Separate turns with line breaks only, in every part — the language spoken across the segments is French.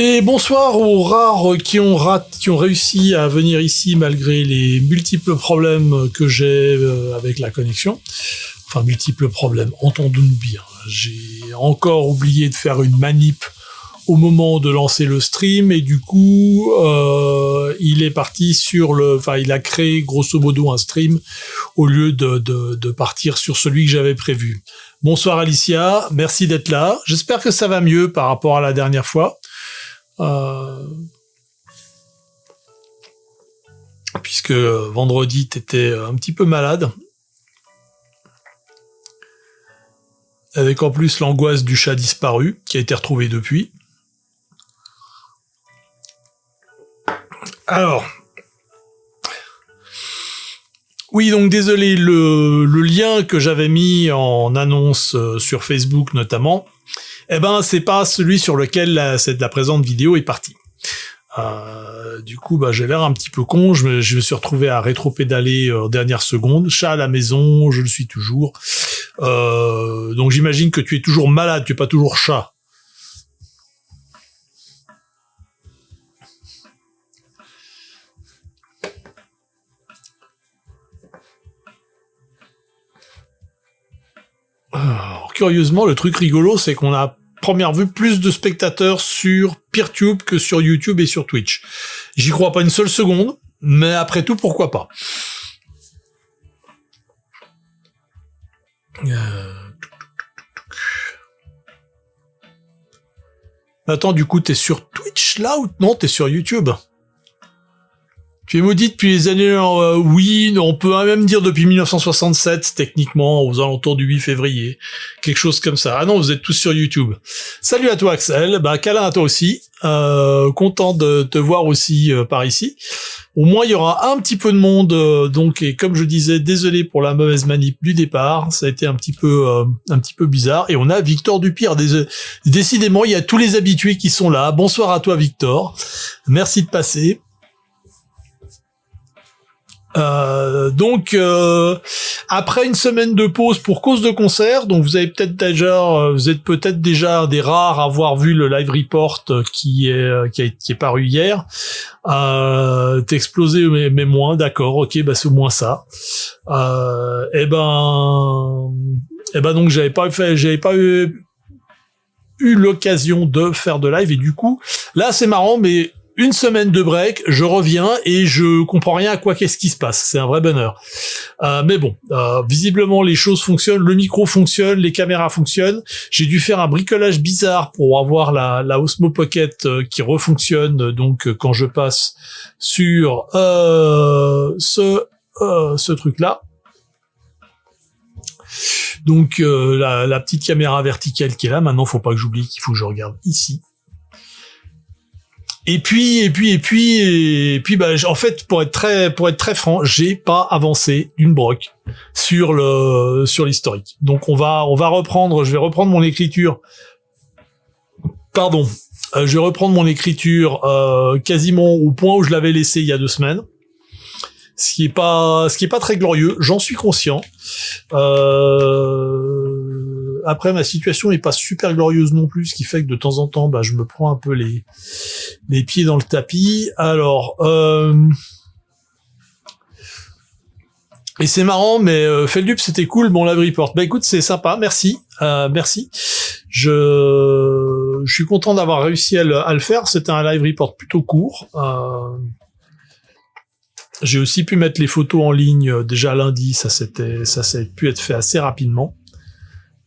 Et bonsoir aux rares qui ont réussi à venir ici malgré les multiples problèmes que j'ai avec la connexion. Enfin, multiples problèmes, entendons-nous bien. J'ai encore oublié de faire une manip au moment de lancer le stream et du coup, il est parti il a créé grosso modo un stream au lieu de partir sur celui que j'avais prévu. Bonsoir Alicia, merci d'être là. J'espère que ça va mieux par rapport à la dernière fois. Puisque vendredi t'étais un petit peu malade, avec en plus l'angoisse du chat disparu qui a été retrouvé depuis. Alors, oui, donc désolé, le lien que j'avais mis en annonce sur Facebook notamment, c'est pas celui sur lequel la présente vidéo est partie. Du coup, j'ai l'air un petit peu con, je me suis retrouvé à rétro-pédaler en dernière seconde. Chat à la maison, je le suis toujours. Donc j'imagine que tu es toujours malade, tu es pas toujours chat. Alors, curieusement, le truc rigolo, c'est qu'on a première vue plus de spectateurs sur Peertube que sur YouTube et sur Twitch. J'y crois pas une seule seconde, mais après tout, pourquoi pas. Attends, du coup, t'es sur Twitch là ou non, t'es sur YouTube? Tu es maudit depuis les années... oui, on peut même dire depuis 1967, techniquement, aux alentours du 8 février. Quelque chose comme ça. Ah non, vous êtes tous sur YouTube. Salut à toi, Axel. Câlin à toi aussi. Content de te voir aussi par ici. Au moins, il y aura un petit peu de monde. Et comme je disais, désolé pour la mauvaise manip du départ. Ça a été un petit peu bizarre. Et on a Victor Dupire. Décidément, il y a tous les habitués qui sont là. Bonsoir à toi, Victor. Merci de passer. Après une semaine de pause pour cause de concert, donc vous êtes peut-être déjà des rares à avoir vu le live report qui est paru hier. T'es explosé mais moins, d'accord, ok, c'est au moins ça. Donc j'avais pas eu l'occasion de faire de live et du coup là c'est marrant mais une semaine de break, je reviens et je comprends rien à qu'est-ce qui se passe. C'est un vrai bonheur. Visiblement les choses fonctionnent, le micro fonctionne, les caméras fonctionnent. J'ai dû faire un bricolage bizarre pour avoir la Osmo Pocket qui refonctionne. Donc quand je passe sur ce truc-là. Donc la petite caméra verticale qui est là. Maintenant, faut pas que j'oublie qu'il faut que je regarde ici. Et puis, en fait, pour être très franc, j'ai pas avancé d'une broc sur l'historique. Donc, je vais reprendre mon écriture. Pardon. Je vais reprendre mon écriture, quasiment au point où je l'avais laissé il y a 2 semaines. Ce qui est pas très glorieux, j'en suis conscient. Après, ma situation est pas super glorieuse non plus, ce qui fait que de temps en temps, je me prends un peu les pieds dans le tapis. Alors, et c'est marrant, mais Feldup, c'était cool, bon live report. Écoute, c'est sympa, merci. Je suis content d'avoir réussi à le faire. C'était un live report plutôt court. J'ai aussi pu mettre les photos en ligne déjà lundi, ça a pu être fait assez rapidement.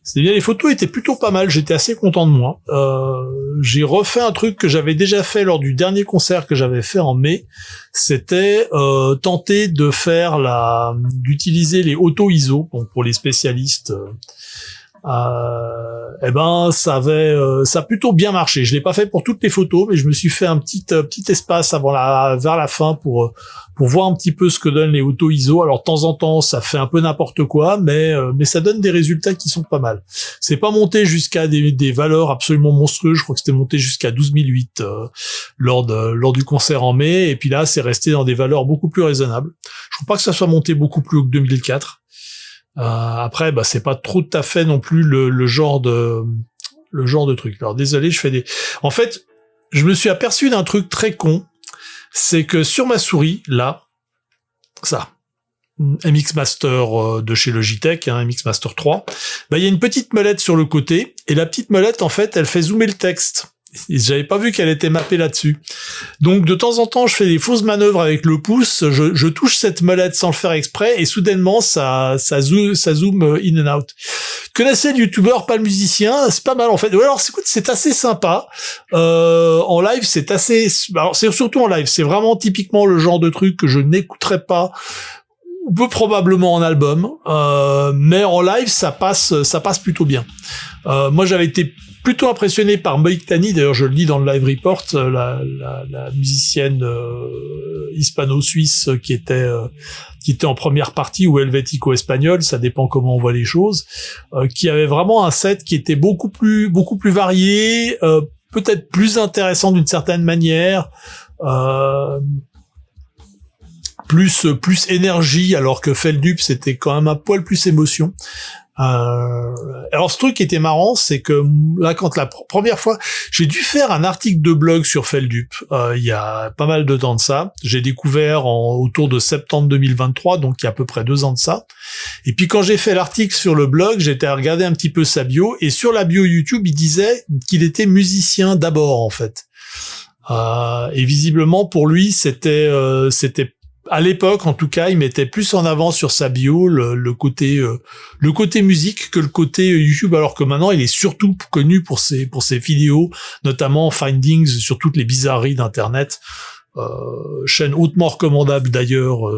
C'est bien, les photos étaient plutôt pas mal, j'étais assez content de moi. J'ai refait un truc que j'avais déjà fait lors du dernier concert que j'avais fait en mai, c'était tenter d'utiliser les auto-ISO, donc pour les spécialistes. Ça a plutôt bien marché. Je l'ai pas fait pour toutes les photos, mais je me suis fait un petit espace vers la fin pour voir un petit peu ce que donnent les auto ISO. Alors de temps en temps, ça fait un peu n'importe quoi, mais ça donne des résultats qui sont pas mal. C'est pas monté jusqu'à des valeurs absolument monstrueuses. Je crois que c'était monté jusqu'à 12008 lors du concert en mai, et puis là, c'est resté dans des valeurs beaucoup plus raisonnables. Je crois pas que ça soit monté beaucoup plus haut que 2004. Après, c'est pas trop tout à fait non plus le genre de truc. Alors désolé, en fait, je me suis aperçu d'un truc très con, c'est que sur ma souris, là, ça, MX Master de chez Logitech, MX Master 3, bah il y a une petite molette sur le côté, et la petite molette, en fait, elle fait zoomer le texte. Et j'avais pas vu qu'elle était mappée là-dessus. Donc de temps en temps, je fais des fausses manœuvres avec le pouce, je touche cette molette sans le faire exprès, et soudainement, ça zoome in and out. Connaissez le youtubeur, pas le musicien, c'est pas mal en fait. Ouais, alors écoute, c'est assez sympa. En live, c'est assez... Alors c'est surtout en live, c'est vraiment typiquement le genre de truc que je n'écouterais pas, ou peu probablement en album, mais en live, ça passe plutôt bien. Moi, j'avais été plutôt impressionné par Moïk Tani, d'ailleurs je le dis dans le live report, la musicienne hispano-suisse qui était en première partie ou helvético-espagnole, ça dépend comment on voit les choses, qui avait vraiment un set qui était beaucoup plus varié, peut-être plus intéressant d'une certaine manière, plus énergie, alors que Feldup c'était quand même un poil plus émotion. Alors ce truc qui était marrant, c'est que là, quand la première fois, j'ai dû faire un article de blog sur Feldup, il y a pas mal de temps de ça. J'ai découvert autour de septembre 2023, donc il y a à peu près 2 ans de ça. Et puis quand j'ai fait l'article sur le blog, j'étais à regarder un petit peu sa bio, et sur la bio YouTube, il disait qu'il était musicien d'abord, en fait. Et visiblement, pour lui, c'était à l'époque, en tout cas, il mettait plus en avant sur sa bio le côté musique que le côté YouTube, alors que maintenant, il est surtout connu pour ses vidéos, notamment Findings sur toutes les bizarreries d'Internet. Chaîne hautement recommandable d'ailleurs.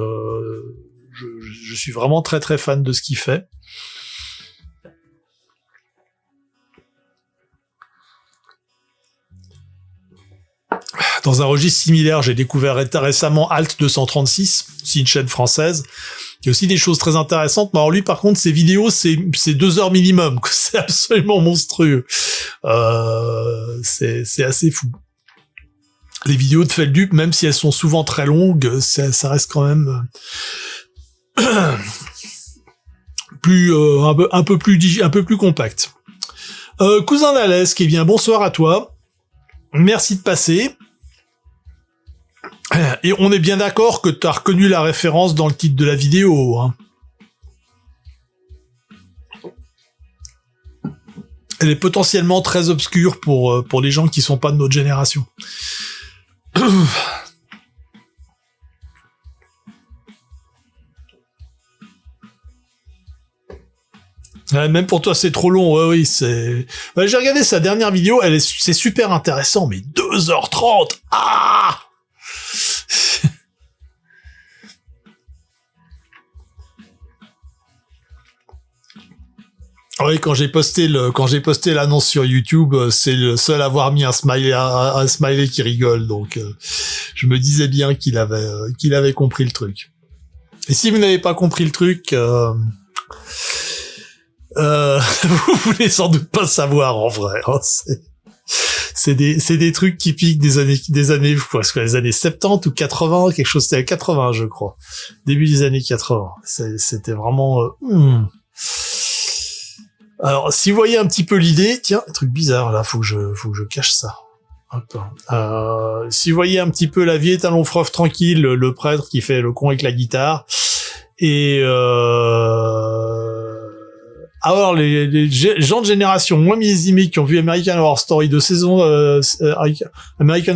Je suis vraiment très très fan de ce qu'il fait. Dans un registre similaire, j'ai découvert récemment Alt 236, aussi une chaîne française. Il y a aussi des choses très intéressantes. Mais alors lui, par contre, ses vidéos, c'est 2 heures minimum. C'est absolument monstrueux. C'est assez fou. Les vidéos de Feldup, même si elles sont souvent très longues, ça reste quand même un peu plus compact. Cousin Nalès, qui vient, bonsoir à toi. Merci de passer. Et on est bien d'accord que tu as reconnu la référence dans le titre de la vidéo, hein. Elle est potentiellement très obscure pour les gens qui sont pas de notre génération. Ouais, même pour toi, c'est trop long. Ouais, oui, c'est... Ouais, j'ai regardé sa dernière vidéo, c'est super intéressant, mais 2h30! Ah! Oui, quand j'ai posté l'annonce sur YouTube, c'est le seul à avoir mis un smiley qui rigole, donc je me disais bien qu'il avait compris le truc. Et si vous n'avez pas compris le truc, vous voulez sans doute pas savoir en vrai. Hein, c'est des trucs typiques des années quoi, que les années 70 ou 80, quelque chose, c'était 80 je crois, début des années 80. C'était vraiment Alors, si vous voyez un petit peu l'idée, tiens, un truc bizarre là, faut que je cache ça. Si vous voyez un petit peu La vie est un long fleuve tranquille, le prêtre qui fait le con avec la guitare, et alors les gens de génération moins millésimée qui ont vu American Horror Story de saison American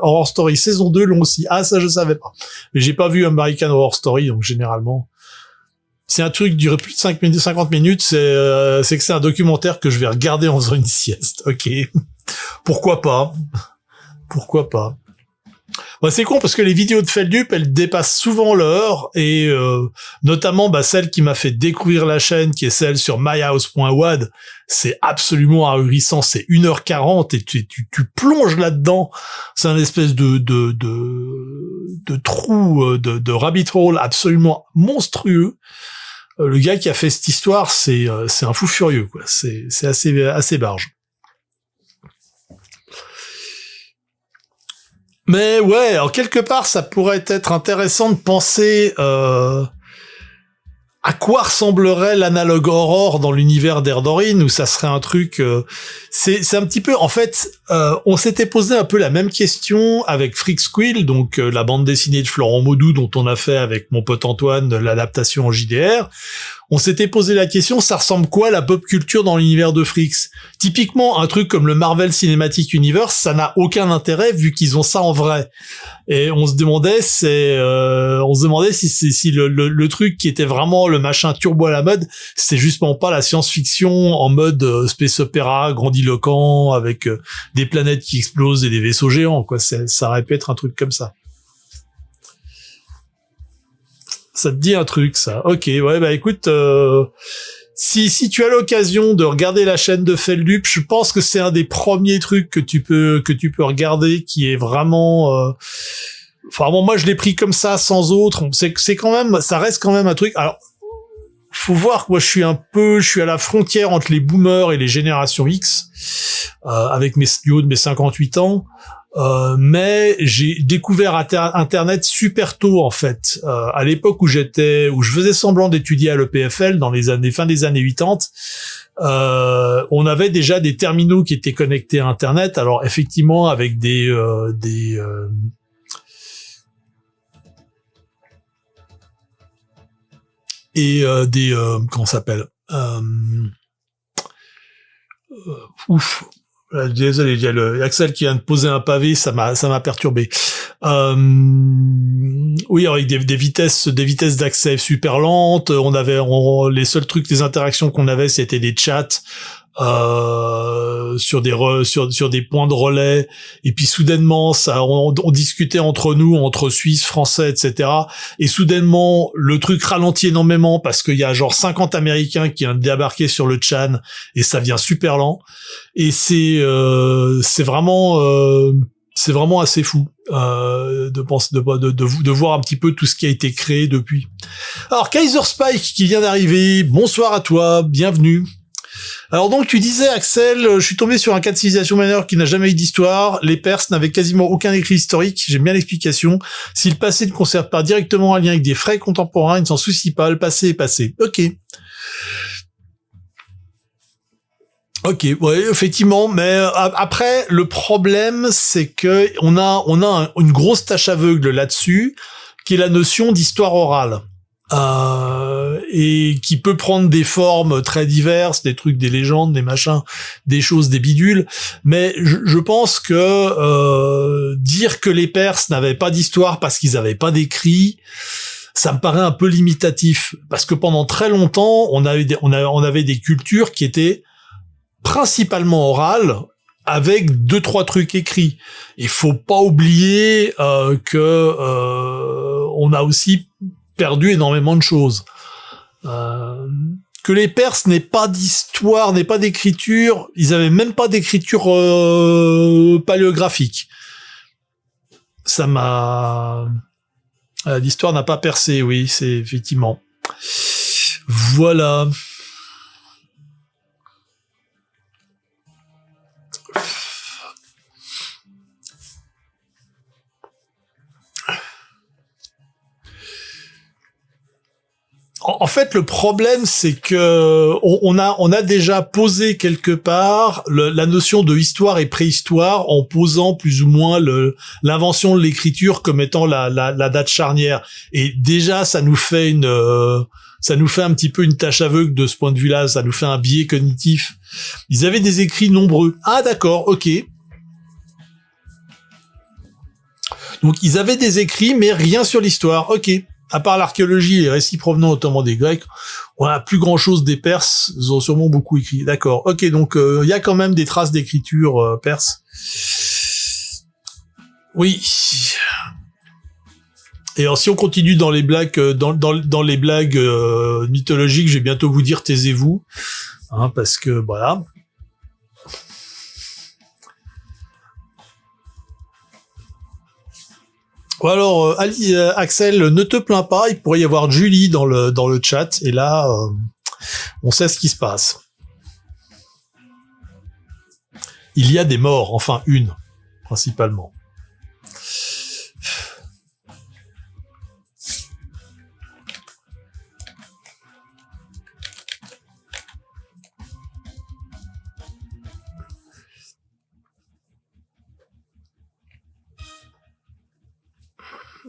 Horror Story saison 2 l'ont aussi. Ah, ça je savais pas. Mais j'ai pas vu American Horror Story, donc généralement c'est un truc qui dure plus de 50 minutes, c'est que c'est un documentaire que je vais regarder en faisant une sieste. OK. Pourquoi pas? Bah, c'est con parce que les vidéos de Feldup, elles dépassent souvent l'heure, et notamment celle qui m'a fait découvrir la chaîne, qui est celle sur myhouse.wad, c'est absolument ahurissant, c'est 1h40 et tu plonges là-dedans, c'est un espèce de trou, de rabbit hole absolument monstrueux. Le gars qui a fait cette histoire, c'est un fou furieux, quoi. C'est assez barge. Mais ouais, alors quelque part, ça pourrait être intéressant de penser à quoi ressemblerait l'analogue Aurore dans l'univers d'Erdorin, où ça serait un truc... c'est un petit peu... En fait, on s'était posé un peu la même question avec Freak Squill, donc la bande dessinée de Florent Maudoux, dont on a fait avec mon pote Antoine l'adaptation en JDR. On s'était posé la question, ça ressemble quoi la pop culture dans l'univers de Freaks? Typiquement, un truc comme le Marvel Cinematic Universe, ça n'a aucun intérêt vu qu'ils ont ça en vrai. Et on se demandait, si le truc qui était vraiment le machin turbo à la mode, c'est justement pas la science-fiction en mode space opéra grandiloquent avec des planètes qui explosent et des vaisseaux géants, quoi. Ça aurait pu être un truc comme ça. Ça te dit un truc, ça? Ok, ouais, bah écoute, si tu as l'occasion de regarder la chaîne de Feldup, je pense que c'est un des premiers trucs que tu peux regarder, qui est vraiment. Enfin bon, moi je l'ai pris comme ça, sans autre. C'est quand même, ça reste quand même un truc. Alors, faut voir que moi je suis à la frontière entre les boomers et les générations X, avec mes 58 ans. Mais j'ai découvert Internet super tôt en fait. À l'époque où je faisais semblant d'étudier à l'EPFL dans les fin des années 80, on avait déjà des terminaux qui étaient connectés à Internet. Alors effectivement avec des comment ça s'appelle ouf. Désolé, il y a Axel qui vient de poser un pavé, ça m'a perturbé. Oui, avec des vitesses d'accès super lentes. Les seuls trucs, les interactions qu'on avait, c'était des chats sur des points de relais. Et puis soudainement, on discutait entre nous, entre Suisses, Français, etc. Et soudainement, le truc ralentit énormément parce qu'il y a genre 50 Américains qui viennent débarquer sur le Chan et ça vient super lent. Et c'est vraiment assez fou de voir un petit peu tout ce qui a été créé depuis. Alors Kaiser Spike qui vient d'arriver, bonsoir à toi, bienvenue. Alors donc tu disais Axel, je suis tombé sur un cas de civilisation mineure qui n'a jamais eu d'histoire, les Perses n'avaient quasiment aucun écrit historique, j'aime bien l'explication, si le passé ne conserve pas directement un lien avec des faits contemporains, il ne s'en soucie pas, le passé est passé. Ok, ouais, effectivement, mais après le problème c'est que on a une grosse tache aveugle là-dessus, qui est la notion d'histoire orale. Et qui peut prendre des formes très diverses, des trucs, des légendes, des machins, des choses, des bidules, mais je pense que dire que les Perses n'avaient pas d'histoire parce qu'ils n'avaient pas d'écrit, ça me paraît un peu limitatif, parce que pendant très longtemps, on avait des cultures qui étaient principalement orales, avec 2-3 trucs écrits. Il faut pas oublier que on a aussi perdu énormément de choses. Que les Perses n'aient pas d'histoire, n'aient pas d'écriture, ils avaient même pas d'écriture paléographique. L'histoire n'a pas percé, oui, c'est effectivement. Voilà. En fait, le problème, c'est que on a déjà posé quelque part la notion de histoire et préhistoire en posant plus ou moins l'invention de l'écriture comme étant la date charnière. Et déjà, ça nous fait un petit peu une tâche aveugle de ce point de vue-là. Ça nous fait un biais cognitif. Ils avaient des écrits nombreux. Ah, d'accord, ok. Donc, ils avaient des écrits, mais rien sur l'histoire. Ok. À part l'archéologie et les récits provenant notamment des Grecs, on a plus grand chose des Perses, ils ont sûrement beaucoup écrit. D'accord. Ok, donc il y a quand même des traces d'écriture perse. Oui. Et alors si on continue dans les blagues, dans les blagues mythologiques, je vais bientôt vous dire taisez-vous, hein, parce que voilà. Alors, Axel, ne te plains pas, il pourrait y avoir Julie dans le chat, et là, on sait ce qui se passe. Il y a des morts, enfin une, principalement.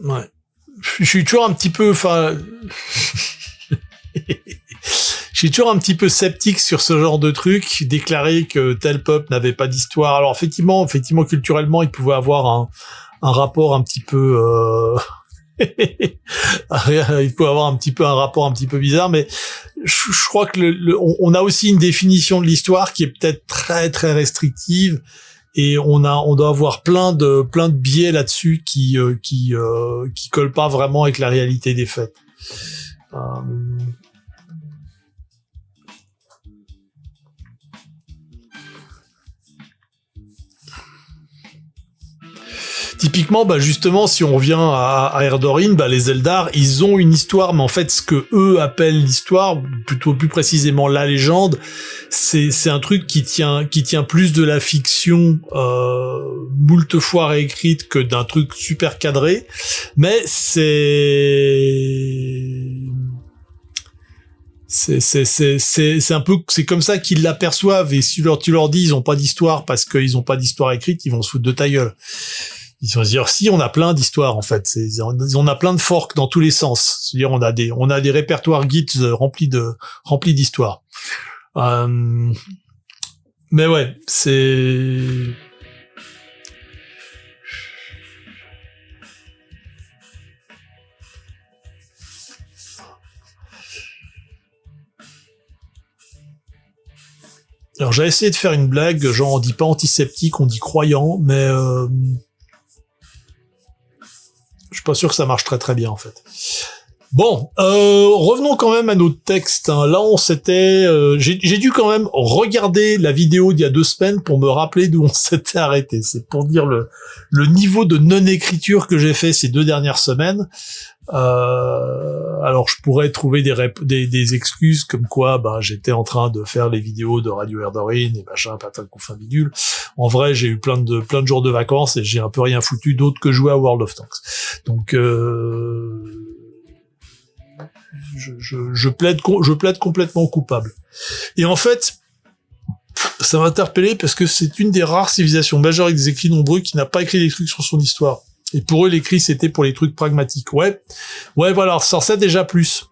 Ouais. Je suis toujours un petit peu, enfin, je suis toujours un petit peu sceptique sur ce genre de truc. Déclarer que tel peuple n'avait pas d'histoire. Alors effectivement, culturellement, il pouvait avoir un rapport un petit peu, il peut avoir un rapport un petit peu bizarre, mais je crois que on a aussi une définition de l'histoire qui est peut-être très très restrictive, et on doit avoir plein de biais là-dessus qui collent pas vraiment avec la réalité des faits. Typiquement, bah justement, si on revient à Erdorin, bah les Eldar, ils ont une histoire, mais en fait, ce que eux appellent l'histoire, plutôt plus précisément la légende, c'est un truc qui tient plus de la fiction moult fois réécrite que d'un truc super cadré, mais c'est un peu, c'est comme ça qu'ils l'aperçoivent, et si tu leur dis ils ont pas d'histoire parce qu'ils ont pas d'histoire écrite, ils vont se foutre de ta gueule. Ils vont se dire, si, on a plein d'histoires, en fait. On a plein de forks dans tous les sens. C'est-à-dire, on a des répertoires Git remplis d'histoires. Mais ouais, c'est... Alors, j'ai essayé de faire une blague, genre, on dit pas antiseptique, on dit croyant, mais je suis pas sûr que ça marche très très bien, en fait. Bon, revenons quand même à notre texte. Hein. Là, on s'était... j'ai dû quand même regarder la vidéo d'il y a 2 semaines pour me rappeler d'où on s'était arrêté. C'est pour dire le niveau de non-écriture que j'ai fait ces 2 dernières semaines. Alors, je pourrais trouver des excuses comme quoi j'étais en train de faire les vidéos de Radio Erdorin et machin, patin, couffin, bidule. En vrai, j'ai eu plein de jours de vacances et j'ai un peu rien foutu d'autre que jouer à World of Tanks. Donc... Je plaide complètement coupable. Et en fait, ça m'a interpellé parce que c'est une des rares civilisations majeures avec des écrits nombreux qui n'a pas écrit des trucs sur son histoire. Et pour eux, l'écrit, c'était pour les trucs pragmatiques. Ouais, voilà, ça déjà plus.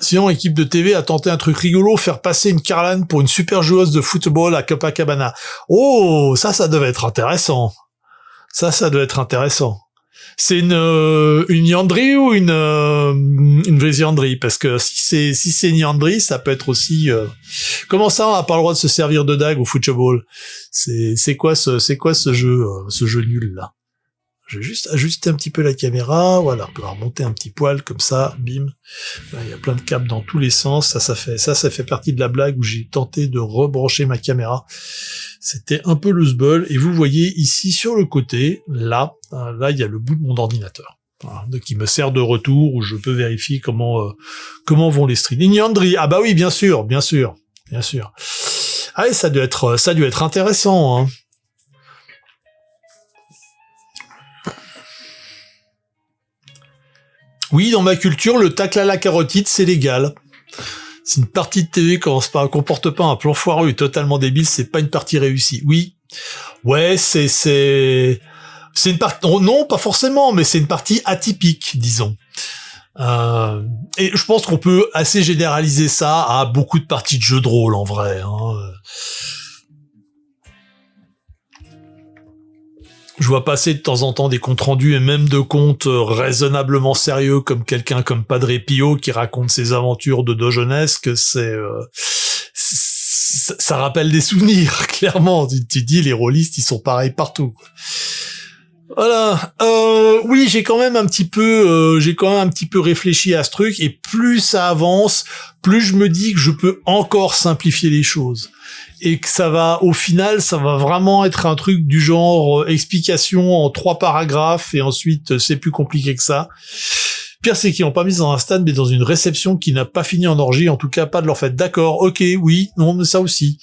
Sinon, l'équipe de TV a tenté un truc rigolo, faire passer une Carlane pour une super joueuse de football à Copacabana. Oh, ça devait être intéressant. Ça doit être intéressant. C'est une Niandri ou une vraie Niandri? Parce que si c'est Niandri, ça peut être aussi... Comment ça, on n'a pas le droit de se servir de dague au football? C'est quoi ce jeu nul là? Je vais juste ajuster un petit peu la caméra, voilà, on peut remonter un petit poil comme ça, bim. Là, il y a plein de câbles dans tous les sens, ça fait partie de la blague où j'ai tenté de rebrancher ma caméra. C'était un peu le sbul, et vous voyez ici sur le côté, là, il y a le bout de mon ordinateur. Voilà, qui me sert de retour, où je peux vérifier comment vont les streams. Niandri, ah bah oui, bien sûr. Ah oui, ça doit être intéressant, hein. Oui, dans ma culture, le tacle à la carotide, c'est légal. Si une partie de TV commence par un comporte pas un plan foireux et totalement débile, c'est pas une partie réussie. Oui. Ouais, c'est une partie, non, pas forcément, mais c'est une partie atypique, disons. Et je pense qu'on peut assez généraliser ça à beaucoup de parties de jeux de rôle, en vrai, hein. Je vois passer de temps en temps des comptes rendus et même de comptes raisonnablement sérieux comme quelqu'un comme Padre Pio qui raconte ses aventures de jeunesse, que ça rappelle des souvenirs, clairement. Tu dis, les rôlistes, ils sont pareils partout. Voilà. Oui, j'ai quand même un petit peu réfléchi à ce truc, et plus ça avance, plus je me dis que je peux encore simplifier les choses. Et que au final, ça va vraiment être un truc du genre explication en 3 paragraphes, et ensuite c'est plus compliqué que ça. Pire, c'est qu'ils n'ont pas mis dans un stand, mais dans une réception qui n'a pas fini en orgie, en tout cas pas de leur fête. D'accord, ok, oui, non, mais ça aussi.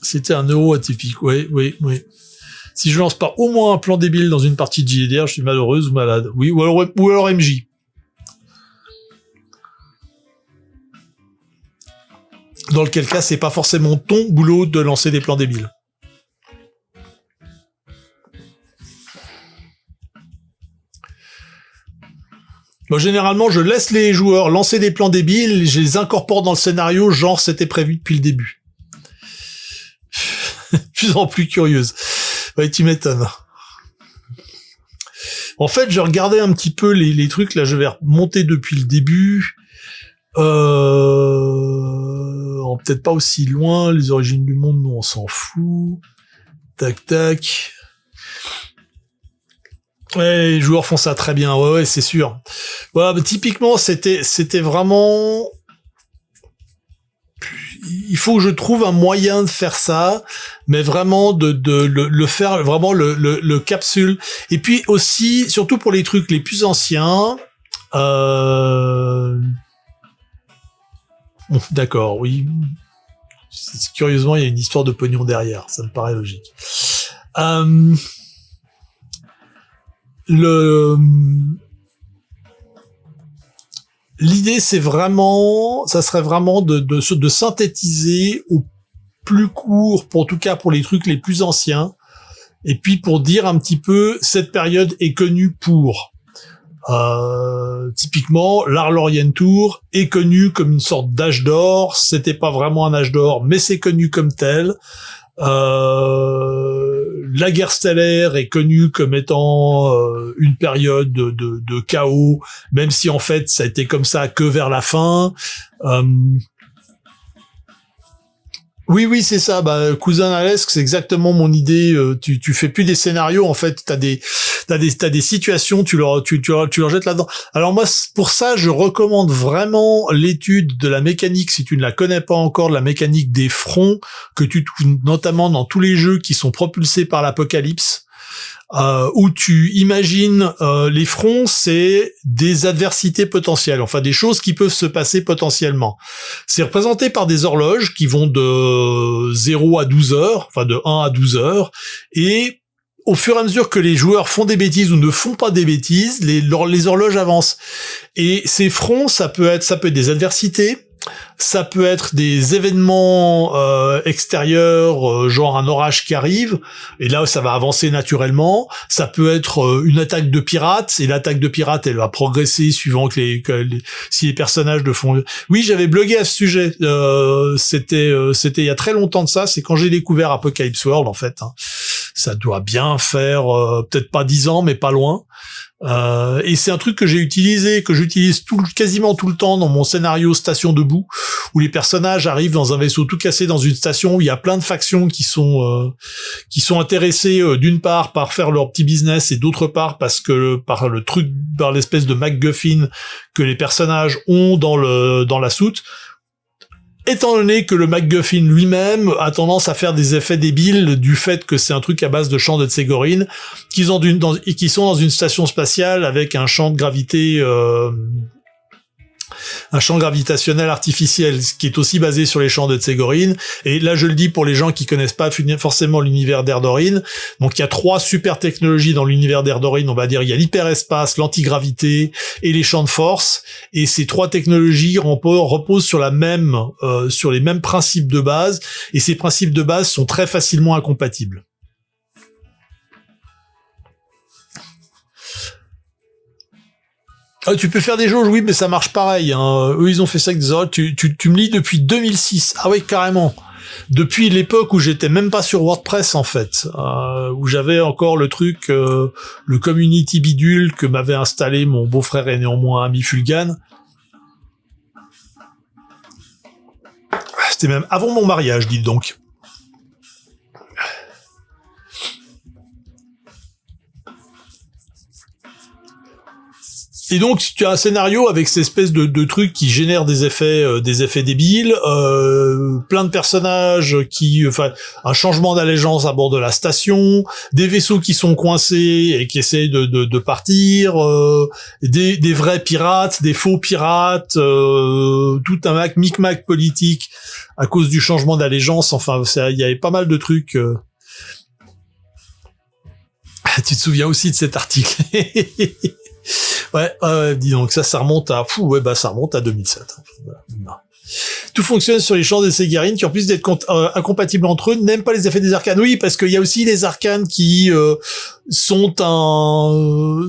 C'était un euro atypique, oui. Si je lance pas au moins un plan débile dans une partie de JDR, je suis malheureuse ou malade. Oui, ou alors MJ. dans lequel cas c'est pas forcément ton boulot de lancer des plans débiles. Bon, généralement, je laisse les joueurs lancer des plans débiles, je les incorpore dans le scénario, genre c'était prévu depuis le début. Plus en plus curieuse. Ouais, tu m'étonnes. En fait, je regardais un petit peu les trucs, là je vais remonter depuis le début. Peut-être pas aussi loin, les origines du monde, nous on s'en fout. Tac tac. Ouais, les joueurs font ça très bien, ouais, c'est sûr. Voilà, mais typiquement, c'était vraiment... Il faut que je trouve un moyen de faire ça, mais vraiment de le faire, vraiment le capsule. Et puis aussi, surtout pour les trucs les plus anciens... Bon, d'accord, oui. Curieusement, il y a une histoire de pognon derrière, ça me paraît logique. L'idée, ça serait vraiment de synthétiser au plus court, en tout cas pour les trucs les plus anciens, et puis pour dire un petit peu, cette période est connue pour. Typiquement, l'Arlorian Tour est connu comme une sorte d'âge d'or. C'était pas vraiment un âge d'or, mais c'est connu comme tel. La guerre stellaire est connue comme étant une période de chaos, même si en fait ça a été comme ça que vers la fin. Oui, c'est ça. Bah, cousin Alesque, c'est exactement mon idée. Tu fais plus des scénarios, en fait. T'as des situations, tu leur jettes là-dedans. Alors moi, pour ça, je recommande vraiment l'étude de la mécanique, si tu ne la connais pas encore, de la mécanique des fronts, que tu trouves notamment dans tous les jeux qui sont propulsés par l'Apocalypse. Où tu imagines les fronts, c'est des adversités potentielles, enfin des choses qui peuvent se passer potentiellement. C'est représenté par des horloges qui vont de 0 à 12 heures, enfin de 1 à 12 heures, et au fur et à mesure que les joueurs font des bêtises ou ne font pas des bêtises, les horloges avancent. Et ces fronts, ça peut être des adversités, ça peut être des événements extérieurs, genre un orage qui arrive, et là ça va avancer naturellement. Ça peut être une attaque de pirates, et l'attaque de pirates elle va progresser suivant si les personnages le font. Oui, j'avais blogué à ce sujet. C'était il y a très longtemps de ça. C'est quand j'ai découvert Apocalypse World en fait. Hein. Ça doit bien faire peut-être pas 10 ans, mais pas loin. Et c'est un truc que j'utilise quasiment tout le temps dans mon scénario Station debout, où les personnages arrivent dans un vaisseau tout cassé dans une station où il y a plein de factions qui sont intéressées d'une part par faire leur petit business et d'autre part par l'espèce de MacGuffin que les personnages ont dans la soute. Étant donné que le MacGuffin lui-même a tendance à faire des effets débiles du fait que c'est un truc à base de champ de Tségorine, qui sont dans une station spatiale avec un champ de gravité, un champ gravitationnel artificiel, qui est aussi basé sur les champs de Tségorine. Et là, je le dis pour les gens qui connaissent pas forcément l'univers d'Erdorine. Donc, il y a 3 super technologies dans l'univers d'Erdorine. On va dire, il y a l'hyperespace, l'antigravité et les champs de force. Et ces 3 technologies reposent sur sur les mêmes principes de base. Et ces principes de base sont très facilement incompatibles. Ah, tu peux faire des jauges, oui, mais ça marche pareil. Hein. Eux, ils ont fait ça avec des horloges. Tu me lis depuis 2006. Ah oui, carrément. Depuis l'époque où j'étais même pas sur WordPress, en fait. Où j'avais encore le truc, le community bidule que m'avait installé mon beau-frère et néanmoins ami Fulgan. C'était même avant mon mariage, dites donc. Et donc, tu as un scénario avec cette espèce de trucs qui génèrent des effets débiles, plein de personnages un changement d'allégeance à bord de la station, des vaisseaux qui sont coincés et qui essayent de partir, des vrais pirates, des faux pirates, tout un micmac politique à cause du changement d'allégeance. Enfin, il y avait pas mal de trucs. Tu te souviens aussi de cet article? Ouais, dis donc, ça remonte à... ça remonte à 2007. Voilà. Tout fonctionne sur les champs de Ségarine qui, en plus d'être incompatibles entre eux, n'aiment pas les effets des arcanes. Oui, parce qu'il y a aussi les arcanes qui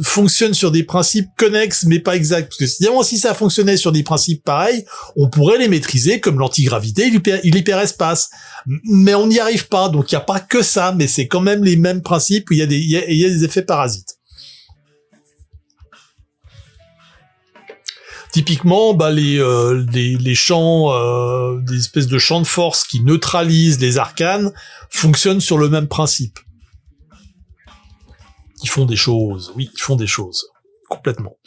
fonctionnent sur des principes connexes, mais pas exacts. Parce que évidemment, si ça fonctionnait sur des principes pareils, on pourrait les maîtriser comme l'antigravité et l'hyperespace. Mais on n'y arrive pas, donc il n'y a pas que ça, mais c'est quand même les mêmes principes où il y a des effets parasites. Typiquement, les champs, des espèces de champs de force qui neutralisent les arcanes fonctionnent sur le même principe. Ils font des choses, oui, ils font des choses, complètement.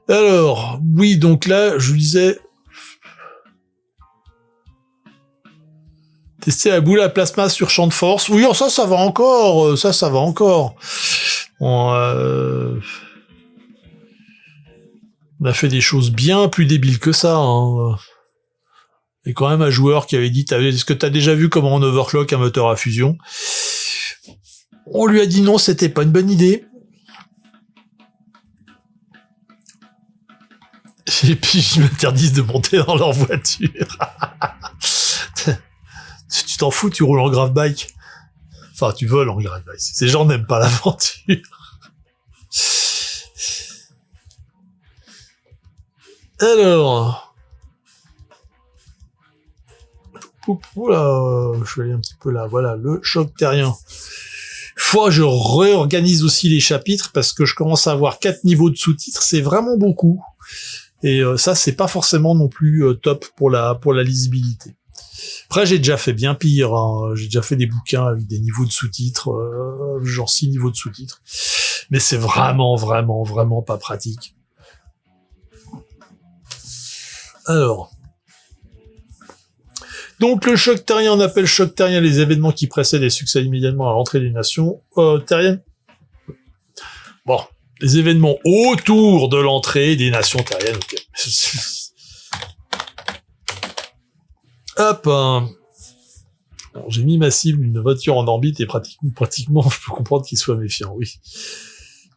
Alors, oui, donc là, je disais, tester la boule à plasma sur champ de force. Oui, ça va encore, ça va encore. On a fait des choses bien plus débiles que ça. Hein. Et quand même un joueur qui avait dit est-ce que t'as déjà vu comment on overclock un moteur à fusion? On lui a dit non, c'était pas une bonne idée. Et puis ils m'interdisent de monter dans leur voiture. Tu t'en fous, tu roules en grave bike. Enfin, tu voles en grave bike. Ces gens n'aiment pas l'aventure. Alors, oula, je vais aller un petit peu là. Voilà, le choc terrien. Faut que je réorganise aussi les chapitres parce que je commence à avoir 4 niveaux de sous-titres. C'est vraiment beaucoup. Et ça, c'est pas forcément non plus top pour la lisibilité. Après, j'ai déjà fait bien pire. Hein. J'ai déjà fait des bouquins avec des niveaux de sous-titres, genre 6 niveaux de sous-titres. Mais c'est vraiment, vraiment, vraiment pas pratique. Alors. Donc, le choc terrien, on appelle choc terrien les événements qui précèdent et succèdent immédiatement à l'entrée des nations terriennes. Bon. Les événements autour de l'entrée des nations terriennes. Okay. Hop. Bon, j'ai mis ma cible, une voiture en orbite, et pratiquement, je peux comprendre qu'il soit méfiant, oui.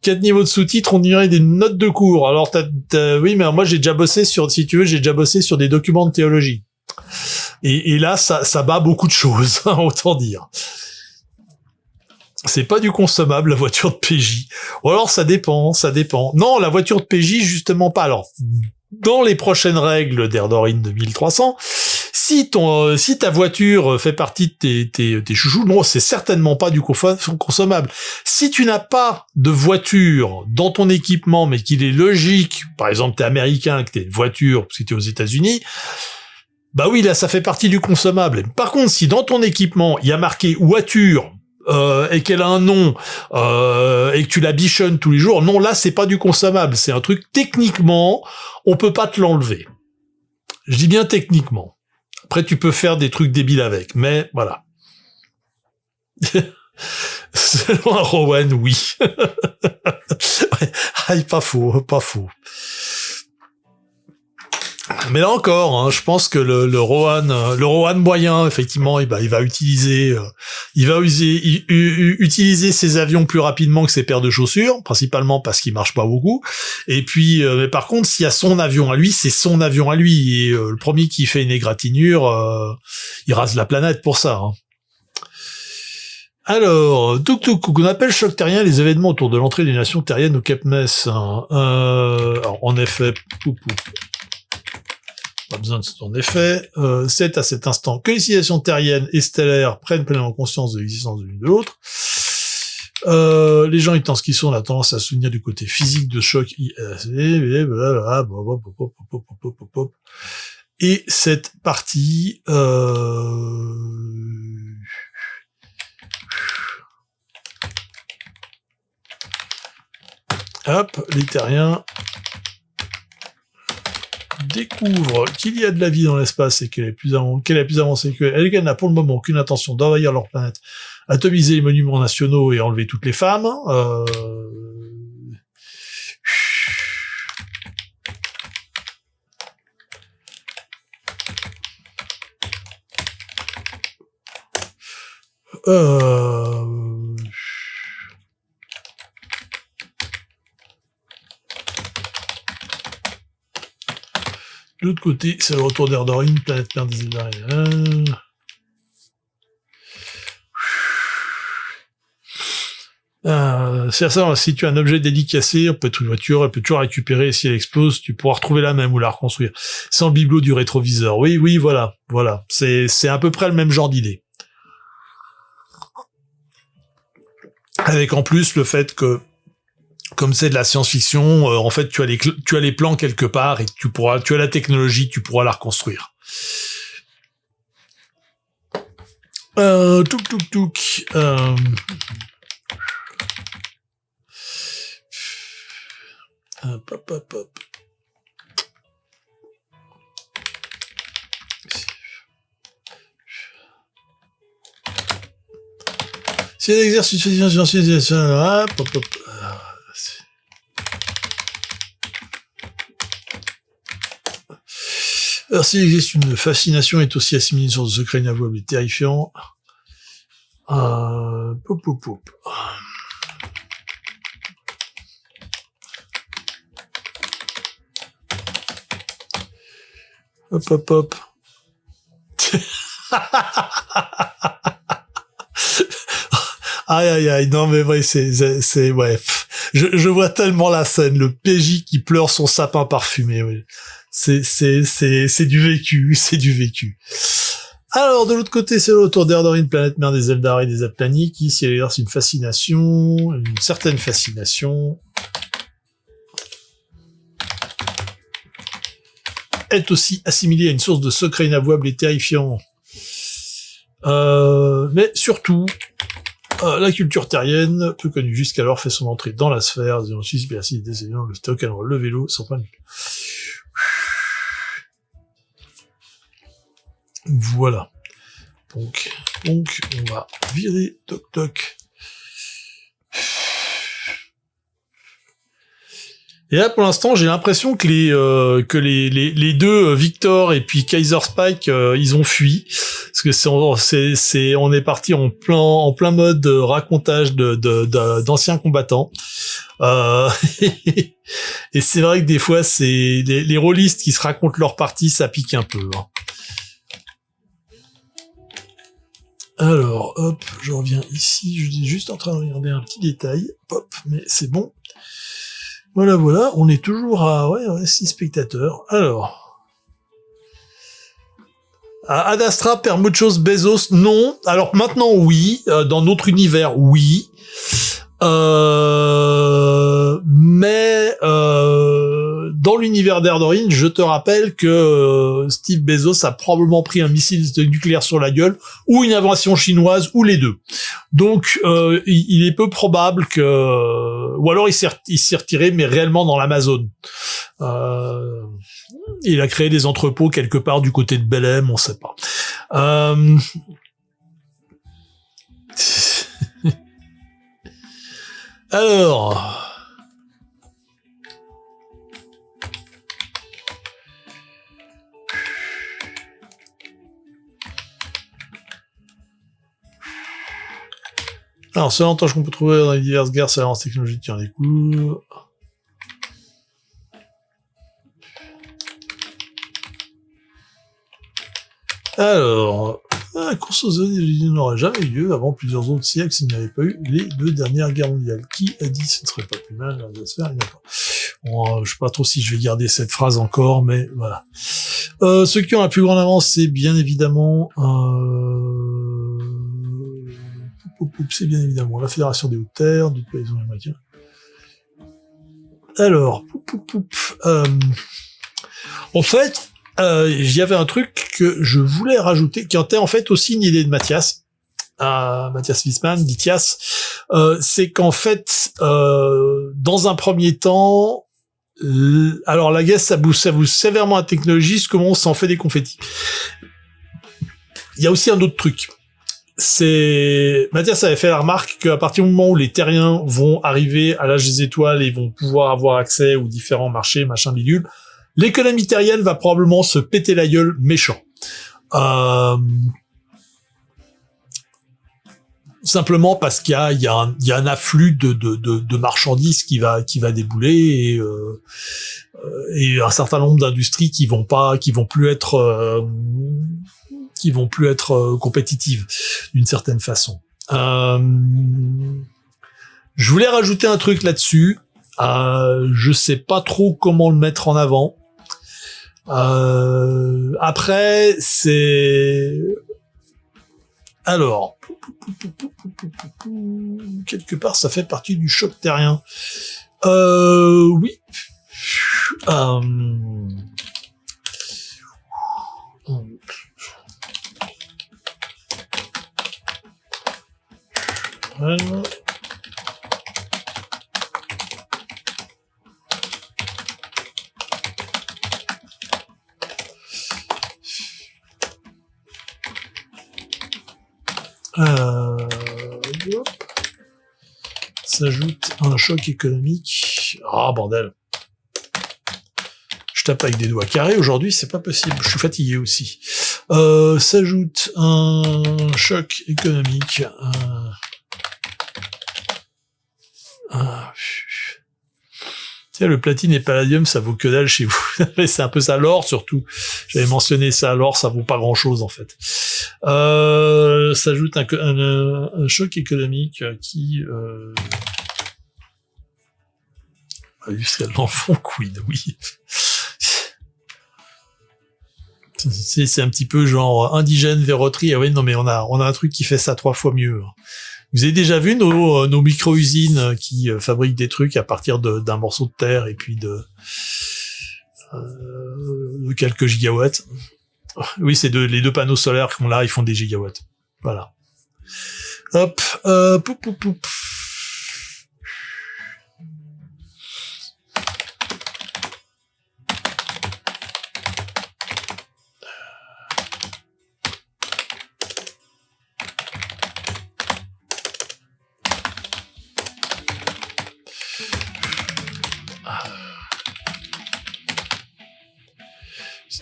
4 niveaux de sous-titres, on dirait des notes de cours. Alors, oui, mais moi, j'ai déjà bossé sur des documents de théologie. Et là, ça bat beaucoup de choses, hein, autant dire. C'est pas du consommable, la voiture de PJ. Ou alors, ça dépend. Non, la voiture de PJ, justement pas. Alors, dans les prochaines règles d'Erdorine 2300, si ta voiture fait partie de tes chouchous, non, c'est certainement pas du consommable. Si tu n'as pas de voiture dans ton équipement, mais qu'il est logique, par exemple, t'es américain, que t'es une voiture, parce que t'es aux États-Unis, bah oui, là, ça fait partie du consommable. Par contre, si dans ton équipement, il y a marqué voiture, et qu'elle a un nom, et que tu la bichonnes tous les jours, non, là, c'est pas du consommable. C'est un truc, techniquement, on peut pas te l'enlever. Je dis bien techniquement. Après, tu peux faire des trucs débiles avec, mais voilà. Selon un Rowan, oui. Aïe, pas faux. Mais là encore, hein, je pense que le Rowan moyen, effectivement, il va utiliser ses avions plus rapidement que ses paires de chaussures, principalement parce qu'il marche pas beaucoup. Et puis, mais par contre, s'il y a son avion à lui, c'est son avion à lui. Et le premier qui fait une égratignure, il rase la planète pour ça. Hein. Alors, on appelle choc terrien les événements autour de l'entrée des nations terriennes au Cap Ness. Hein. Alors, en effet, pas besoin de en effet. C'est à cet instant que les civilisations terriennes et stellaires prennent pleinement conscience de l'existence de l'une de l'autre. Les gens étant ce qu'ils sont, on a tendance à se souvenir du côté physique de choc. Et cette partie... Hop, les terriens découvre qu'il y a de la vie dans l'espace et qu'elle est plus avancée qu'elle, et qu'elle n'a pour le moment aucune intention d'envahir leur planète, atomiser les monuments nationaux et enlever toutes les femmes. De l'autre côté, c'est le retour d'Erdorin, planète mère des Eldari. C'est ça, si tu as un objet dédicacé, on peut être une voiture, elle peut toujours récupérer, si elle explose, tu pourras retrouver la même ou la reconstruire. Sans le bibelot du rétroviseur. Oui, voilà. C'est à peu près le même genre d'idée. Avec en plus le fait que, comme c'est de la science-fiction, en fait, tu as les plans quelque part et tu as la technologie, tu pourras la reconstruire. Touk. Hop. Si un exercice hop. Alors, s'il existe une fascination est aussi assimilée sur de secrets inavouables et terrifiants. Hop. Aïe, non mais ouais, c'est ouais. Je vois tellement la scène, le PJ qui pleure son sapin parfumé, oui. C'est du vécu. Alors, de l'autre côté, c'est le retour d'Erdorin, planète mère des Eldari et des Aplani, qui, si elle exerce une certaine fascination, est aussi assimilée à une source de secrets inavouables et terrifiants. Mais surtout, la culture terrienne, peu connue jusqu'alors, fait son entrée dans la sphère, des Suisse, Bercy, des éléments, le stock, alors le vélo, sans pas. Voilà. Donc, on va virer toc. Et là, pour l'instant, j'ai l'impression que les deux, Victor et puis Kaiser Spike, ils ont fui. Parce que on est parti en plein mode racontage d'anciens combattants. Et c'est vrai que des fois, c'est les rôlistes qui se racontent leur partie, ça pique un peu, hein. Alors, hop, je reviens ici, je suis juste en train de regarder un petit détail, hop, mais c'est bon. Voilà, on est toujours à 6 spectateurs. Alors, Ad Astra perd Muchos Bezos, non. Alors maintenant, oui. Dans notre univers, oui. Mais dans l'univers d'Erdorin, je te rappelle que Steve Bezos a probablement pris un missile nucléaire sur la gueule, ou une invention chinoise, ou les deux. Donc, il est peu probable que... Ou alors il s'est retiré, mais réellement dans l'Amazone. Il a créé des entrepôts quelque part du côté de Belém, on sait pas. Alors... Alors, seul avantage qu'on peut trouver dans les diverses guerres, c'est l'avance technologique qui en découle. Alors, la course aux zones n'aurait jamais eu lieu avant plusieurs autres siècles s'il n'y avait pas eu les 2 dernières guerres mondiales. Qui a dit ce ne serait pas plus mal de se faire? D'accord. Bon, je sais pas trop si je vais garder cette phrase encore, mais voilà. Ceux qui ont la plus grande avance, c'est bien évidemment... c'est bien évidemment la Fédération des Hautes-Terres, du pays américain. Alors, en fait, il y avait un truc que je voulais rajouter, qui était en fait aussi une idée de Mathias Wiesmann, d'Itias, c'est qu'en fait, dans un premier temps, alors la guerre, ça booste sévèrement la technologie, comment on s'en fait des confettis. Il y a aussi un autre truc. Mathias avait fait la remarque qu'à partir du moment où les terriens vont arriver à l'âge des étoiles et vont pouvoir avoir accès aux différents marchés, machin bidule, l'économie terrienne va probablement se péter la gueule méchant. simplement parce qu'il y a un afflux de marchandises qui va débouler et un certain nombre d'industries qui vont plus être compétitives d'une certaine façon. Je voulais rajouter un truc là-dessus. Je sais pas trop comment le mettre en avant. Après, c'est... Alors, quelque part, ça fait partie du choc terrien. Oui. Voilà. S'ajoute un choc économique. Ah, bordel. Je tape avec des doigts carrés aujourd'hui, c'est pas possible. Je suis fatigué aussi. S'ajoute un choc économique. Tiens, le platine et palladium, ça vaut que dalle chez vous. C'est un peu ça, l'or surtout. J'avais mentionné ça, l'or, ça vaut pas grand chose en fait. S'ajoute un choc économique qui industriel dans le fond, quid, oui. C'est un petit peu genre indigène, verroterie. Ah oui, non mais on a un truc qui fait ça 3 fois mieux. Vous avez déjà vu nos micro-usines qui fabriquent des trucs à partir d'un morceau de terre et puis de quelques gigawatts. Oui, c'est les 2 panneaux solaires qu'on a, ils font des gigawatts. Voilà. Hop, poup.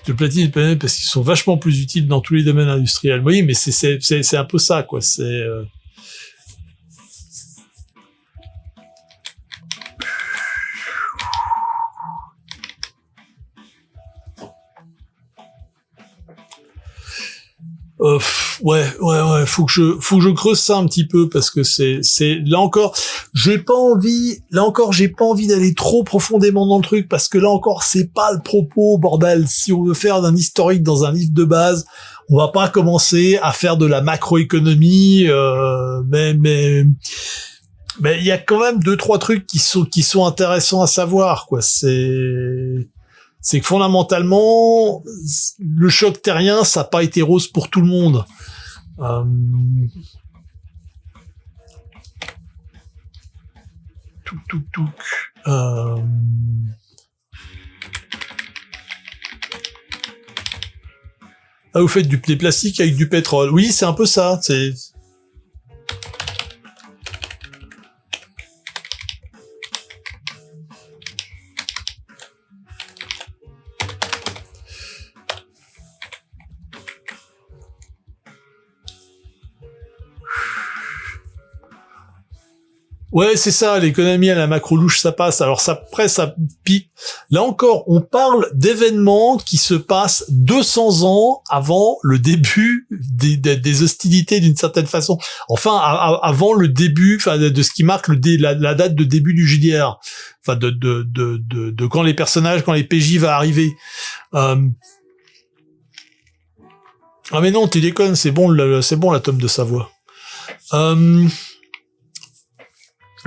Le platine et le palladium parce qu'ils sont vachement plus utiles dans tous les domaines industriels. Oui, mais c'est un peu ça, quoi. C'est ouais, faut que je creuse ça un petit peu parce que c'est là encore, j'ai pas envie d'aller trop profondément dans le truc parce que là encore, c'est pas le propos, bordel. Si on veut faire d'un historique dans un livre de base, on va pas commencer à faire de la macroéconomie, mais il y a quand même 2-3 trucs qui sont intéressants à savoir, quoi. C'est que fondamentalement, le choc terrien, ça n'a pas été rose pour tout le monde. Ah, vous faites des plastiques avec du pétrole. Oui, c'est un peu ça. Ouais, c'est ça, l'économie à la macro-louche, ça passe. Alors ça, après, ça pique. Là encore, on parle d'événements qui se passent 200 ans avant le début des hostilités d'une certaine façon. Enfin, avant le début, enfin, de ce qui marque la date de début du JDR. Enfin, de quand les personnages, quand les PJ va arriver. Ah mais non, tu déconnes, c'est bon la tome de Savoie.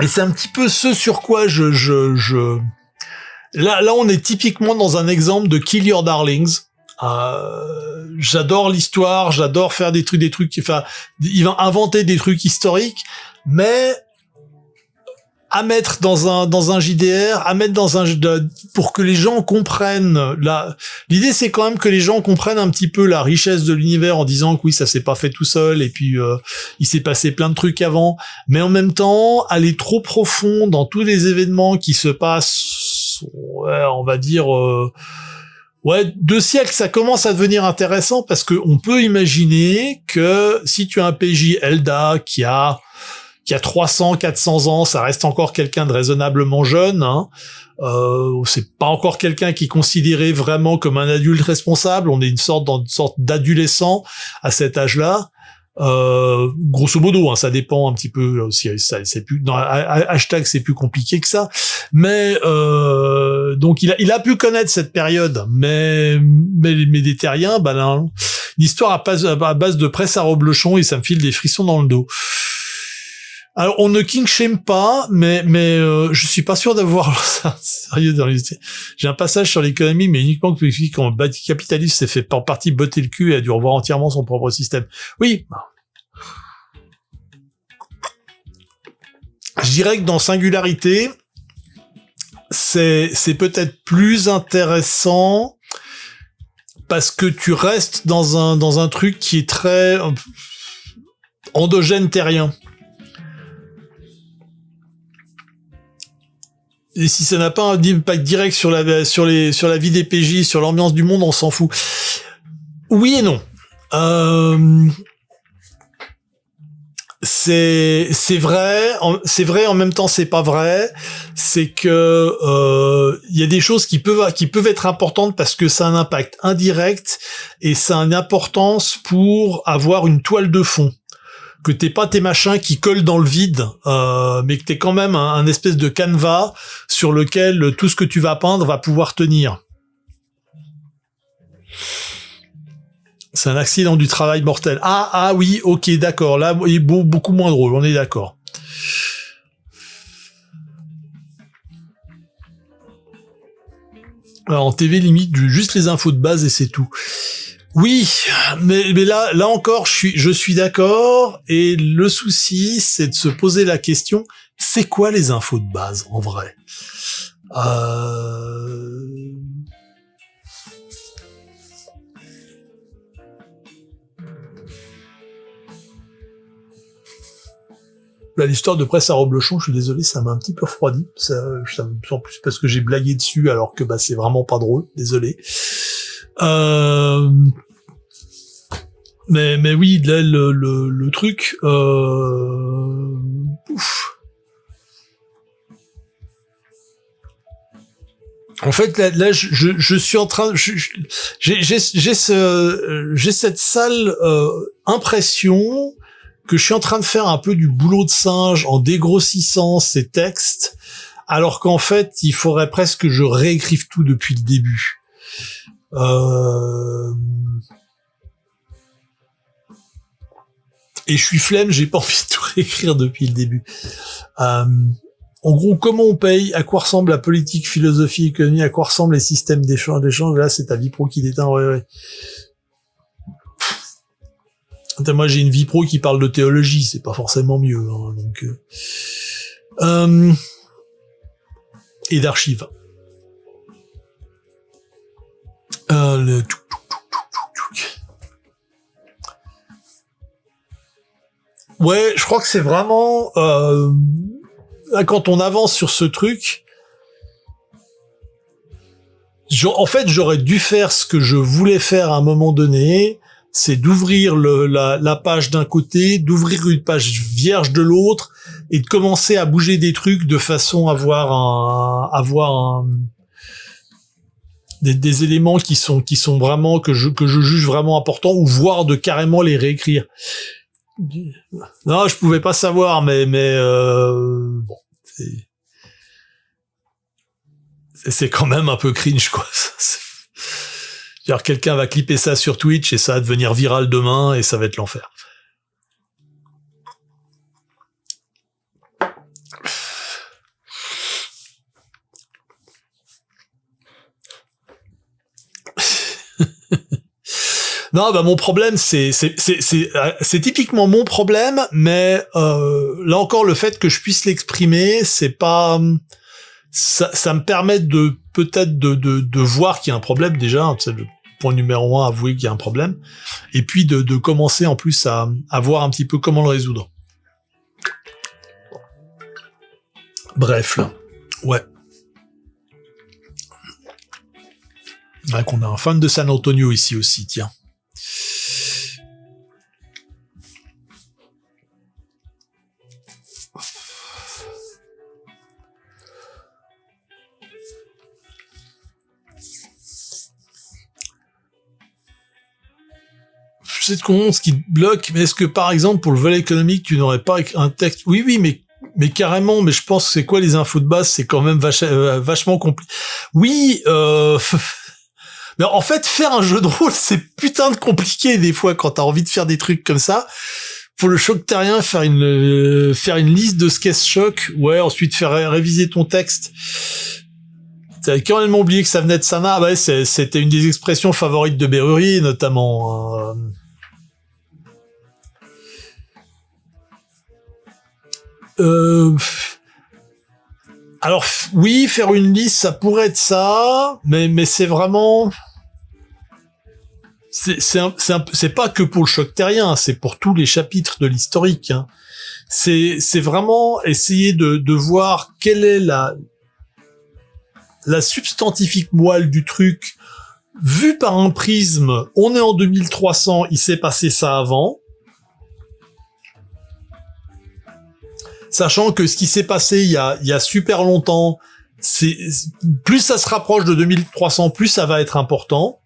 Et c'est un petit peu ce sur quoi là on est typiquement dans un exemple de Kill Your Darlings. J'adore l'histoire, j'adore faire des trucs, enfin, il va inventer des trucs historiques, mais à mettre dans un JDR, pour que les gens comprennent l'idée c'est quand même que les gens comprennent un petit peu la richesse de l'univers en disant que oui, ça s'est pas fait tout seul et puis il s'est passé plein de trucs avant, mais en même temps, aller trop profond dans tous les événements qui se passent, ouais, on va dire Ouais, 2 siècles, ça commence à devenir intéressant parce que on peut imaginer que si tu as un PJ Elda qui a 300, 400 ans, ça reste encore quelqu'un de raisonnablement jeune, hein. C'est pas encore quelqu'un qui est considéré vraiment comme un adulte responsable. On est dans une sorte d'adolescent à cet âge-là. Grosso modo, hein, ça dépend un petit peu aussi. C'est plus dans hashtag, c'est plus compliqué que ça. Mais donc il a pu connaître cette période, mais des terriens, bah là, une histoire à base de presse à reblochon et ça me file des frissons dans le dos. Alors on ne king shame pas, mais je suis pas sûr d'avoir ça sérieux dans les... J'ai un passage sur l'économie, mais uniquement que quand le capitaliste s'est fait en partie botter le cul et a dû revoir entièrement son propre système. Oui. Je dirais que dans Singularité, c'est peut-être plus intéressant parce que tu restes dans un truc qui est très endogène terrien. Et si ça n'a pas un impact direct sur la vie des PJ, sur l'ambiance du monde, on s'en fout. Oui et non. C'est vrai, en même temps c'est pas vrai. C'est que il y a des choses qui peuvent être importantes parce que ça a un impact indirect et ça a une importance pour avoir une toile de fond. Que t'aies pas tes machins qui collent dans le vide, mais que t'aies quand même un espèce de canevas sur lequel tout ce que tu vas peindre va pouvoir tenir. C'est un accident du travail mortel. Ah oui, ok, d'accord. Là, il est beaucoup moins drôle, on est d'accord. Alors, en TV limite, juste les infos de base et c'est tout. Oui, mais là encore, je suis d'accord. Et le souci, c'est de se poser la question, c'est quoi les infos de base, en vrai? Là, l'histoire de presse à reblochon, je suis désolé, ça m'a un petit peu refroidi. Ça en plus parce que j'ai blagué dessus, alors que c'est vraiment pas drôle. Désolé. Mais oui, là, le truc. Ouf. En fait, là, je suis en train, j'ai cette sale impression que je suis en train de faire un peu du boulot de singe en dégrossissant ces textes, alors qu'en fait, il faudrait presque que je réécrive tout depuis le début. Et je suis flemme, j'ai pas envie de tout réécrire depuis le début. En gros, comment on paye, à quoi ressemble la politique, philosophie, économie, à quoi ressemblent les systèmes d'échange, là, c'est ta vie pro qui déteint, ouais. Moi, j'ai une vie pro qui parle de théologie, c'est pas forcément mieux, hein, donc... et d'archives. Ouais, je crois que c'est vraiment... là, quand on avance sur ce truc... En fait, j'aurais dû faire ce que je voulais faire à un moment donné, c'est d'ouvrir la page d'un côté, d'ouvrir une page vierge de l'autre, et de commencer à bouger des trucs de façon à avoir des éléments qui sont vraiment que je juge vraiment importants, ou voire de carrément les réécrire. Non, je pouvais pas savoir, mais bon, c'est quand même un peu cringe, quoi. Genre, quelqu'un va clipper ça sur Twitch et ça va devenir viral demain et ça va être l'enfer. Non, mon problème, c'est typiquement mon problème, mais là encore, le fait que je puisse l'exprimer, c'est pas... Ça me permet de peut-être de voir qu'il y a un problème déjà, c'est le point numéro 1, avouer qu'il y a un problème, et puis de commencer en plus à voir un petit peu comment le résoudre. Bref, là. Ouais. Ouais, qu'on a un fan de San Antonio ici aussi, tiens. Je sais ce qui te bloque, mais est-ce que par exemple pour le volet économique tu n'aurais pas un texte? Oui, mais carrément, mais je pense que c'est quoi les infos de base, c'est quand même vachement compliqué. Oui, mais en fait faire un jeu de rôle c'est putain de compliqué des fois quand t'as envie de faire des trucs comme ça. Pour le choc terrien, faire une liste de sketch choc, ouais, ensuite faire réviser ton texte. T'avais carrément oublié que ça venait de Sana. Ouais, c'était une des expressions favorites de Berrurier notamment. Alors oui, faire une liste, ça pourrait être ça, mais c'est vraiment, c'est pas que pour le choc terrien, c'est pour tous les chapitres de l'historique. Hein. C'est vraiment essayer de voir quelle est la substantifique moelle du truc, vue par un prisme. On est en 2300, il s'est passé ça avant. Sachant que ce qui s'est passé il y a super longtemps, plus ça se rapproche de 2300, plus ça va être important.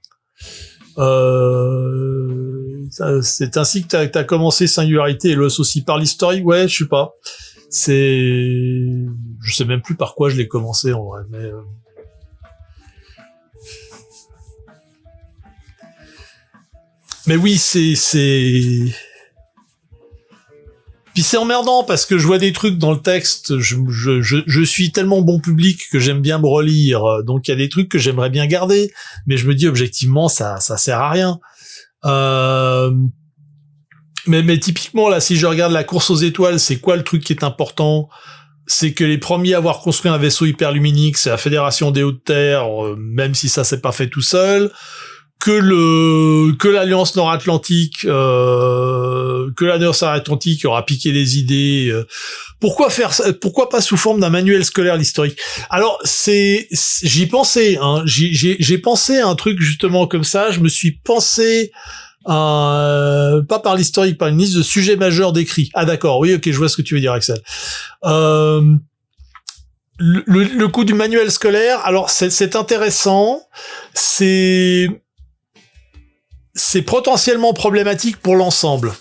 C'est ainsi que t'as commencé Singularité et Lost aussi par l'historique. Ouais, je sais pas. Je sais même plus par quoi je l'ai commencé en vrai, mais oui, Puis c'est emmerdant parce que je vois des trucs dans le texte, je suis tellement bon public que j'aime bien me relire, donc il y a des trucs que j'aimerais bien garder, mais je me dis objectivement ça sert à rien. Mais typiquement là, si je regarde la course aux étoiles, c'est quoi le truc qui est important? C'est que les premiers à avoir construit un vaisseau hyperluminique, c'est la Fédération des Hautes-Terres, même si ça s'est pas fait tout seul. Que l'Alliance Nord-Atlantique, aura piqué les idées. Pourquoi pas sous forme d'un manuel scolaire l'historique? Alors j'y pensais, hein. J'ai pensé à un truc justement comme ça. Je me suis pensé pas par l'historique, par une liste de sujets majeurs décrits. Ah d'accord, oui, ok, je vois ce que tu veux dire, Axel. Le coup du manuel scolaire, alors c'est intéressant. C'est potentiellement problématique pour l'ensemble.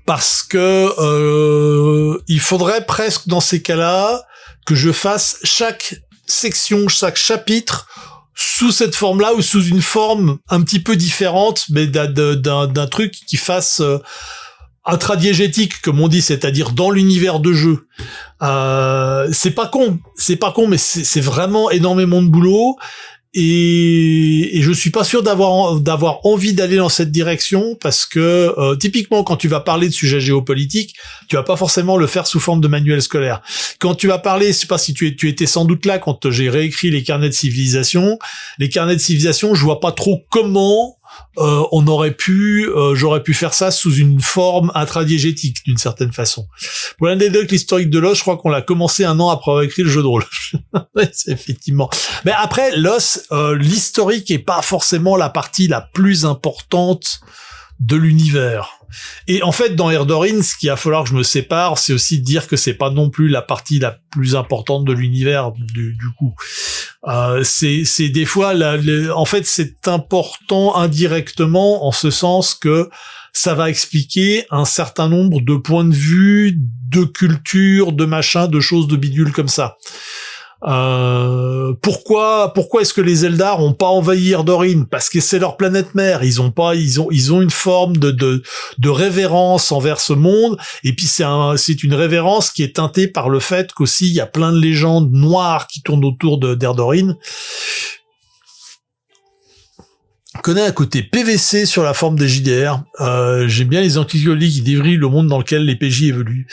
Parce que il faudrait presque dans ces cas-là que je fasse chaque section, chaque chapitre sous cette forme-là ou sous une forme un petit peu différente, mais d'un truc qui fasse intradiégétique, comme on dit, c'est-à-dire dans l'univers de jeu. C'est pas con, mais c'est vraiment énormément de boulot. Et je suis pas sûr d'avoir envie d'aller dans cette direction parce que typiquement quand tu vas parler de sujets géopolitiques, tu vas pas forcément le faire sous forme de manuel scolaire. Quand tu vas parler, je sais pas si tu étais sans doute là quand j'ai réécrit les carnets de civilisation. Les carnets de civilisation, je vois pas trop comment j'aurais pu faire ça sous une forme intradiégétique d'une certaine façon. Pour l'anecdote, l'historique de Lost, je crois qu'on l'a commencé 1 an après avoir écrit le jeu de rôle. Ouais, c'est effectivement. Mais après, Lost, l'historique est pas forcément la partie la plus importante de l'univers. Et en fait, dans Erdorin, ce qu'il va falloir que je me sépare, c'est aussi de dire que c'est pas non plus la partie la plus importante de l'univers du coup. C'est des fois en fait c'est important indirectement en ce sens que ça va expliquer un certain nombre de points de vue, de culture, de machin, de choses, de bidules comme ça. Pourquoi est-ce que les Eldar ont pas envahi Erdorin? Parce que c'est leur planète mère. Ils ont une forme de révérence envers ce monde. Et puis c'est une révérence qui est teintée par le fait qu'aussi il y a plein de légendes noires qui tournent autour d'Erdorin. Je connais un côté PVC sur la forme des JDR. J'aime bien les encyclopédies qui dévrient le monde dans lequel les PJ évoluent.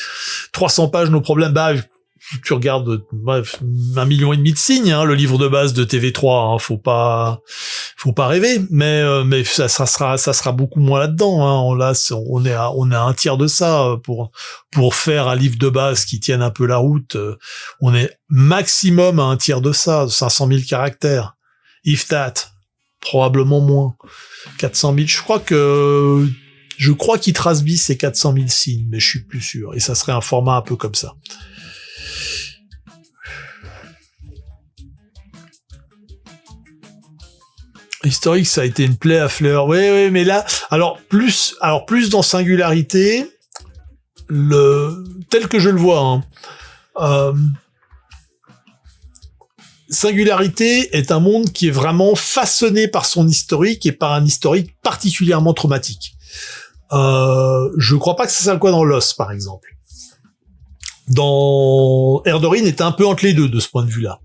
300 pages, nos problèmes. Bah, tu regardes 1,5 million de signes, hein, le livre de base de TV3, hein, faut pas rêver, mais ça sera beaucoup moins là-dedans, hein. Là, on est à un tiers de ça pour faire un livre de base qui tienne un peu la route. On est maximum à un tiers de ça, 500 000 caractères. If that. Probablement moins. 400 000. Je crois qu'Itrasby, c'est 400 000 signes, mais je suis plus sûr. Et ça serait un format un peu comme ça. Historique, ça a été une plaie à fleurs. Oui, mais là, alors plus dans Singularité, tel que je le vois, Singularité est un monde qui est vraiment façonné par son historique et par un historique particulièrement traumatique. Je crois pas que ça soit le cas dans Lost, par exemple. Dans Erdorin était un peu entre les deux de ce point de vue-là.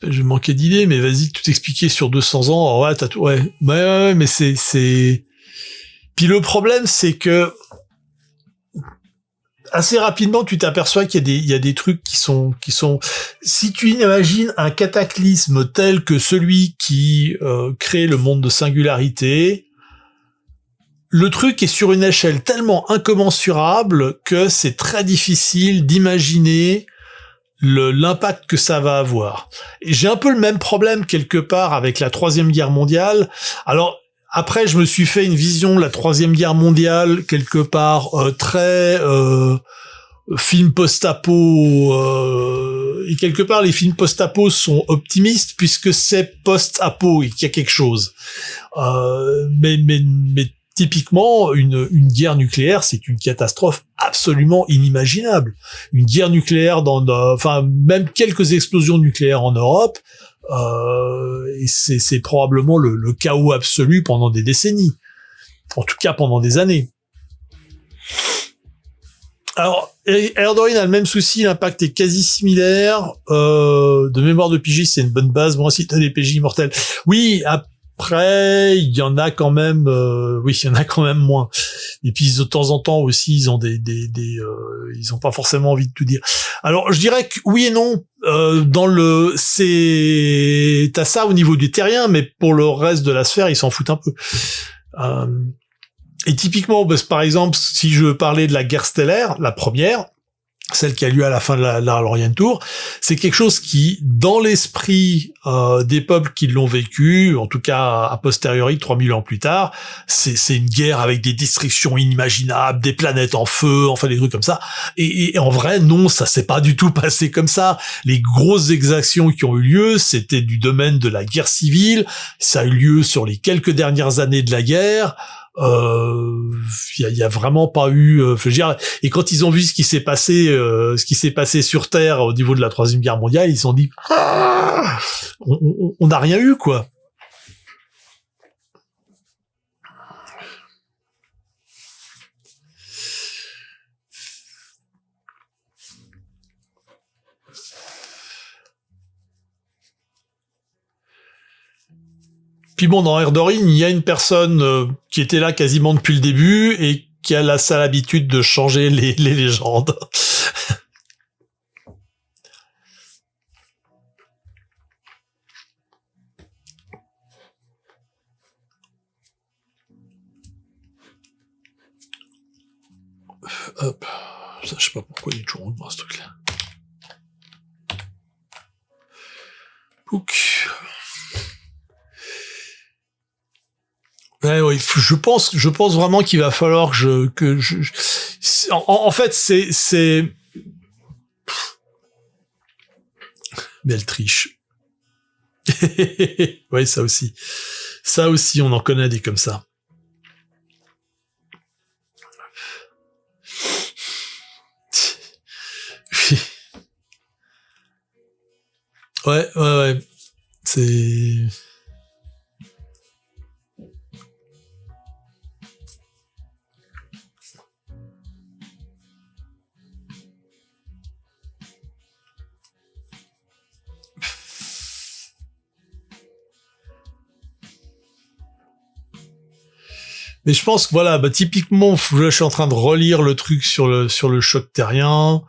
Je manquais d'idées, mais vas-y, tout expliquer sur 200 ans. Alors, ouais, t'as tout, ouais, mais c'est. Puis le problème, c'est que assez rapidement, tu t'aperçois qu'il y a des trucs qui sont. Si tu imagines un cataclysme tel que celui qui crée le monde de Singularité, le truc est sur une échelle tellement incommensurable que c'est très difficile d'imaginer l'impact que ça va avoir. Et j'ai un peu le même problème quelque part avec la Troisième Guerre mondiale. Alors après, je me suis fait une vision de la Troisième Guerre mondiale quelque part très film post-apo. Et quelque part, les films post-apo sont optimistes puisque c'est post-apo et qu'il y a quelque chose. Mais typiquement, une guerre nucléaire, c'est une catastrophe absolument inimaginable. Une guerre nucléaire même quelques explosions nucléaires en Europe, et c'est probablement le chaos absolu pendant des décennies. En tout cas, pendant des années. Alors, Erdorin a le même souci, l'impact est quasi similaire. De mémoire de PJ, c'est une bonne base. Bon, si t'as des PJ immortels. Oui, après, il y en a quand même, il y en a quand même moins. Et puis de temps en temps aussi, ils ont ils ont pas forcément envie de tout dire. Alors, je dirais que oui et non. T'as ça au niveau du terrien, mais pour le reste de la sphère, ils s'en foutent un peu. Et typiquement, par exemple, si je parlais de la guerre stellaire, la première, celle qui a lieu à la fin de la Lorient Tour, c'est quelque chose qui, dans l'esprit des peuples qui l'ont vécu, en tout cas a posteriori, 3000 ans plus tard, c'est une guerre avec des destructions inimaginables, des planètes en feu, enfin des trucs comme ça. Et en vrai, non, ça s'est pas du tout passé comme ça. Les grosses exactions qui ont eu lieu, c'était du domaine de la guerre civile. Ça a eu lieu sur les quelques dernières années de la guerre. Y a vraiment pas eu, je veux dire, et quand ils ont vu ce qui s'est passé sur Terre au niveau de la Troisième Guerre mondiale, ils se sont dit, on n'a rien eu, quoi. Puis bon, dans Erdorin, il y a une personne qui était là quasiment depuis le début et qui a la sale habitude de changer les légendes. Hop. Ça, je sais pas pourquoi il est toujours dans ce truc-là. Pouc. Ouais, je pense vraiment qu'il va falloir en fait, c'est belle triche. Ouais, ça aussi, on en connaît des comme ça. Ouais, c'est... Mais je pense que voilà, typiquement, je suis en train de relire le truc sur le choc terrien.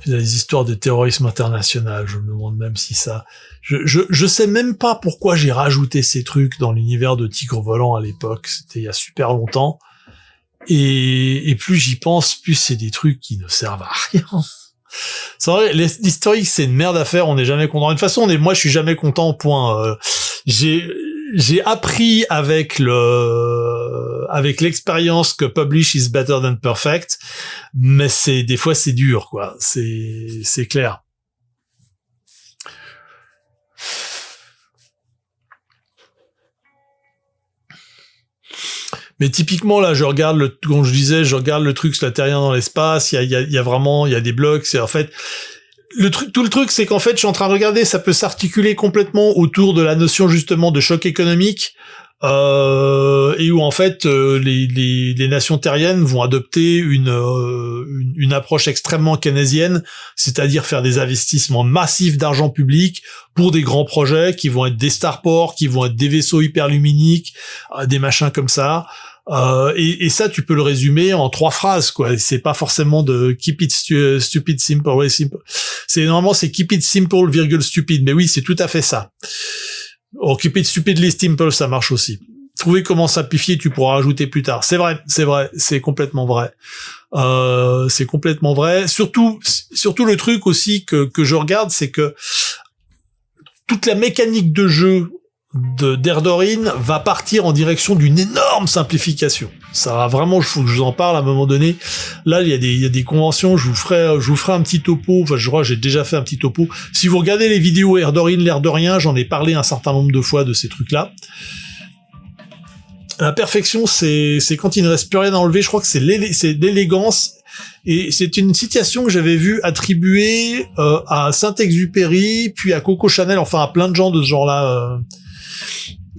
Les histoires de terrorisme international, je me demande même si ça... Je sais même pas pourquoi j'ai rajouté ces trucs dans l'univers de Tigre Volant à l'époque, c'était il y a super longtemps. Et plus j'y pense, plus c'est des trucs qui ne servent à rien. C'est vrai, l'historique c'est une merde à faire, on n'est jamais content. De toute façon, moi je suis jamais content, point. J'ai appris avec l'expérience que publish is better than perfect, mais des fois c'est dur, quoi. C'est clair. Mais typiquement là, comme je disais, je regarde le truc sur la terrien dans l'espace. Il y a vraiment, il y a des blocs. C'est en fait tout le truc, c'est qu'en fait, je suis en train de regarder, ça peut s'articuler complètement autour de la notion justement de choc économique, et où en fait les nations terriennes vont adopter une approche extrêmement keynésienne, c'est-à-dire faire des investissements massifs d'argent public pour des grands projets qui vont être des starports, qui vont être des vaisseaux hyperluminiques, des machins comme ça. Et ça, tu peux le résumer en 3 phrases, quoi. C'est pas forcément de keep it stupid, simple, way simple. Normalement, c'est keep it simple, virgule stupid. Mais oui, c'est tout à fait ça. Oh, keep it stupidly simple, ça marche aussi. Trouver comment simplifier, tu pourras rajouter plus tard. C'est vrai, c'est complètement vrai. C'est complètement vrai. Surtout le truc aussi que je regarde, c'est que toute la mécanique de jeu d'Erdorine va partir en direction d'une énorme simplification. Ça va vraiment, il faut que je vous en parle à un moment donné. Là, il y a des conventions, je vous ferai un petit topo, enfin, je crois que j'ai déjà fait un petit topo. Si vous regardez les vidéos Erdorine, l'air de rien, j'en ai parlé un certain nombre de fois de ces trucs-là. La perfection, c'est quand il ne reste plus rien à enlever, je crois que c'est l'élégance. Et c'est une citation que j'avais vue attribuée à Saint-Exupéry, puis à Coco Chanel, enfin à plein de gens de ce genre-là.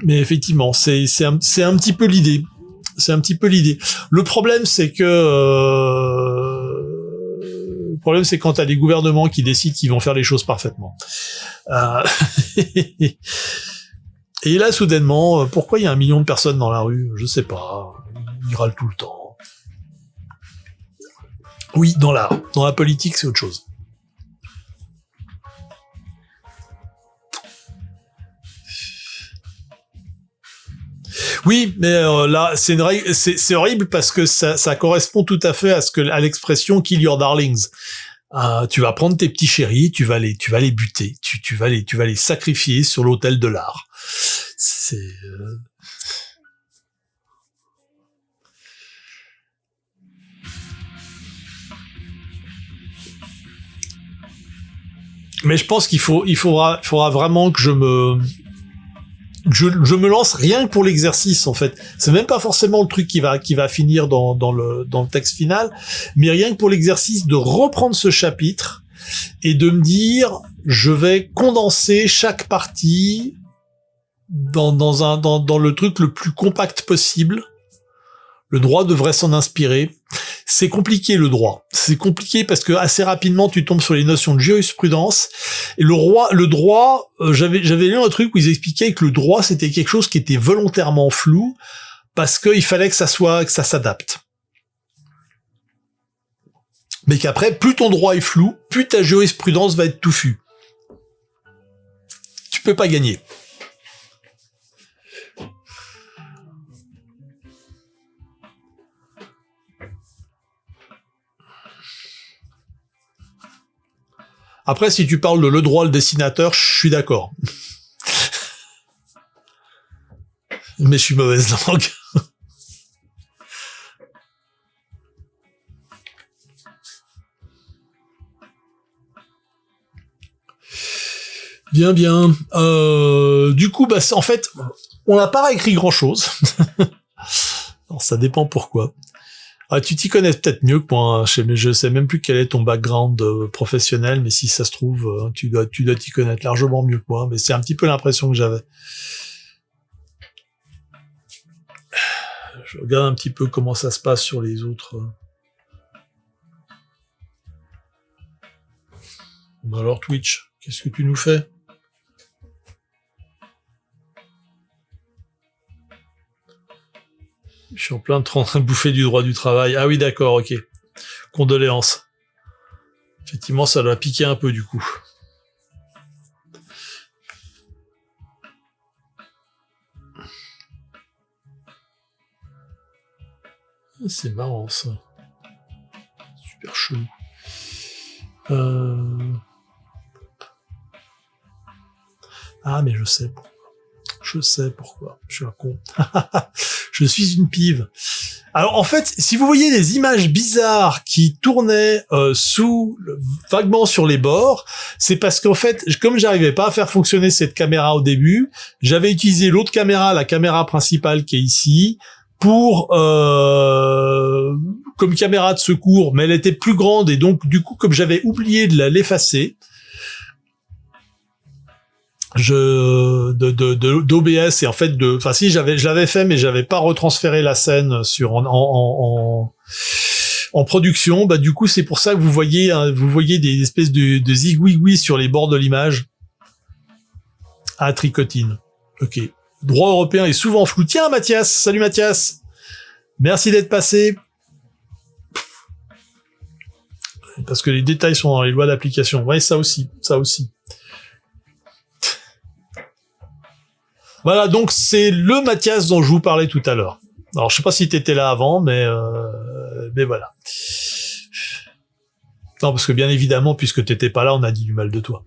Mais effectivement, c'est un petit peu l'idée. C'est un petit peu l'idée. Le problème, c'est que quand t'as des gouvernements qui décident qu'ils vont faire les choses parfaitement. Et là, soudainement, pourquoi il y a 1 million de personnes dans la rue? Je sais pas. Ils râlent tout le temps. Oui, dans la politique, c'est autre chose. Oui, mais là, c'est horrible parce que ça correspond tout à fait à l'expression kill your darlings. Tu vas prendre tes petits chéris, tu vas les buter, tu vas les sacrifier sur l'autel de l'art. Mais je pense qu'il faudra vraiment que je me lance rien que pour l'exercice, en fait. C'est même pas forcément le truc qui va finir dans le texte final, mais rien que pour l'exercice de reprendre ce chapitre et de me dire, je vais condenser chaque partie dans le truc le plus compact possible. Le droit devrait s'en inspirer. C'est compliqué, le droit. C'est compliqué parce que assez rapidement tu tombes sur les notions de jurisprudence. Et le droit, j'avais lu un truc où ils expliquaient que le droit c'était quelque chose qui était volontairement flou parce qu'il fallait que ça s'adapte. Mais qu'après, plus ton droit est flou, plus ta jurisprudence va être touffue. Tu peux pas gagner. Après, si tu parles de le droit, le dessinateur, je suis d'accord. Mais je suis mauvaise langue. Bien. Du coup, en fait, on n'a pas écrit grand-chose. Alors, ça dépend pourquoi. Ah, tu t'y connais peut-être mieux que moi. Hein. Je sais même plus quel est ton background professionnel, mais si ça se trouve, tu dois t'y connaître largement mieux que moi. Mais c'est un petit peu l'impression que j'avais. Je regarde un petit peu comment ça se passe sur les autres. Bon, alors Twitch, qu'est-ce que tu nous fais? Je suis en train de bouffer du droit du travail. Ah oui, d'accord, ok. Condoléances. Effectivement, ça doit piquer un peu du coup. C'est marrant ça. Super chelou. Ah mais je sais pourquoi. Je sais pourquoi. Je suis un con. Je suis une pive. Alors en fait, si vous voyez des images bizarres qui tournaient vaguement sur les bords, c'est parce qu'en fait, comme j'arrivais pas à faire fonctionner cette caméra au début, j'avais utilisé l'autre caméra, la caméra principale qui est ici, pour comme caméra de secours, mais elle était plus grande et donc du coup, comme j'avais oublié de l'effacer, d'OBS et en fait je l'avais fait mais j'avais pas retransféré la scène en production. Bah du coup c'est pour ça que vous voyez des espèces de zigouigouis sur les bords de l'image. Ah, tricotine. Ok. Droit européen est souvent flou. Tiens Mathias, salut Mathias. Merci d'être passé. Parce que les détails sont dans les lois d'application. Ouais, ça aussi. Voilà, donc c'est le Mathias dont je vous parlais tout à l'heure. Alors, je sais pas si t'étais là avant, mais voilà. Non, parce que bien évidemment, puisque t'étais pas là, on a dit du mal de toi.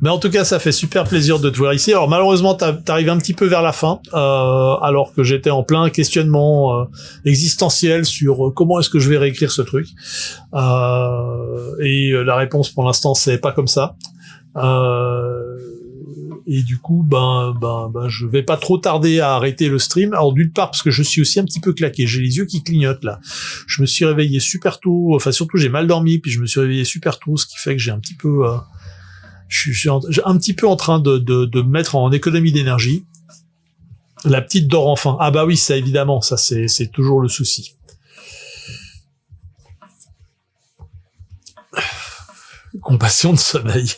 Mais en tout cas, ça fait super plaisir de te voir ici. Alors malheureusement, t'arrives un petit peu vers la fin, alors que j'étais en plein questionnement existentiel sur comment est-ce que je vais réécrire ce truc. Et la réponse pour l'instant, c'est pas comme ça. Et du coup, je vais pas trop tarder à arrêter le stream. Alors d'une part parce que je suis aussi un petit peu claqué, j'ai les yeux qui clignotent là. Je me suis réveillé super tôt, enfin surtout j'ai mal dormi, puis je me suis réveillé super tôt, ce qui fait que j'ai un petit peu, je suis un petit peu en train de me mettre en économie d'énergie. La petite dort enfin. Ah bah oui, ça évidemment, ça c'est toujours le souci. Compassion de sommeil.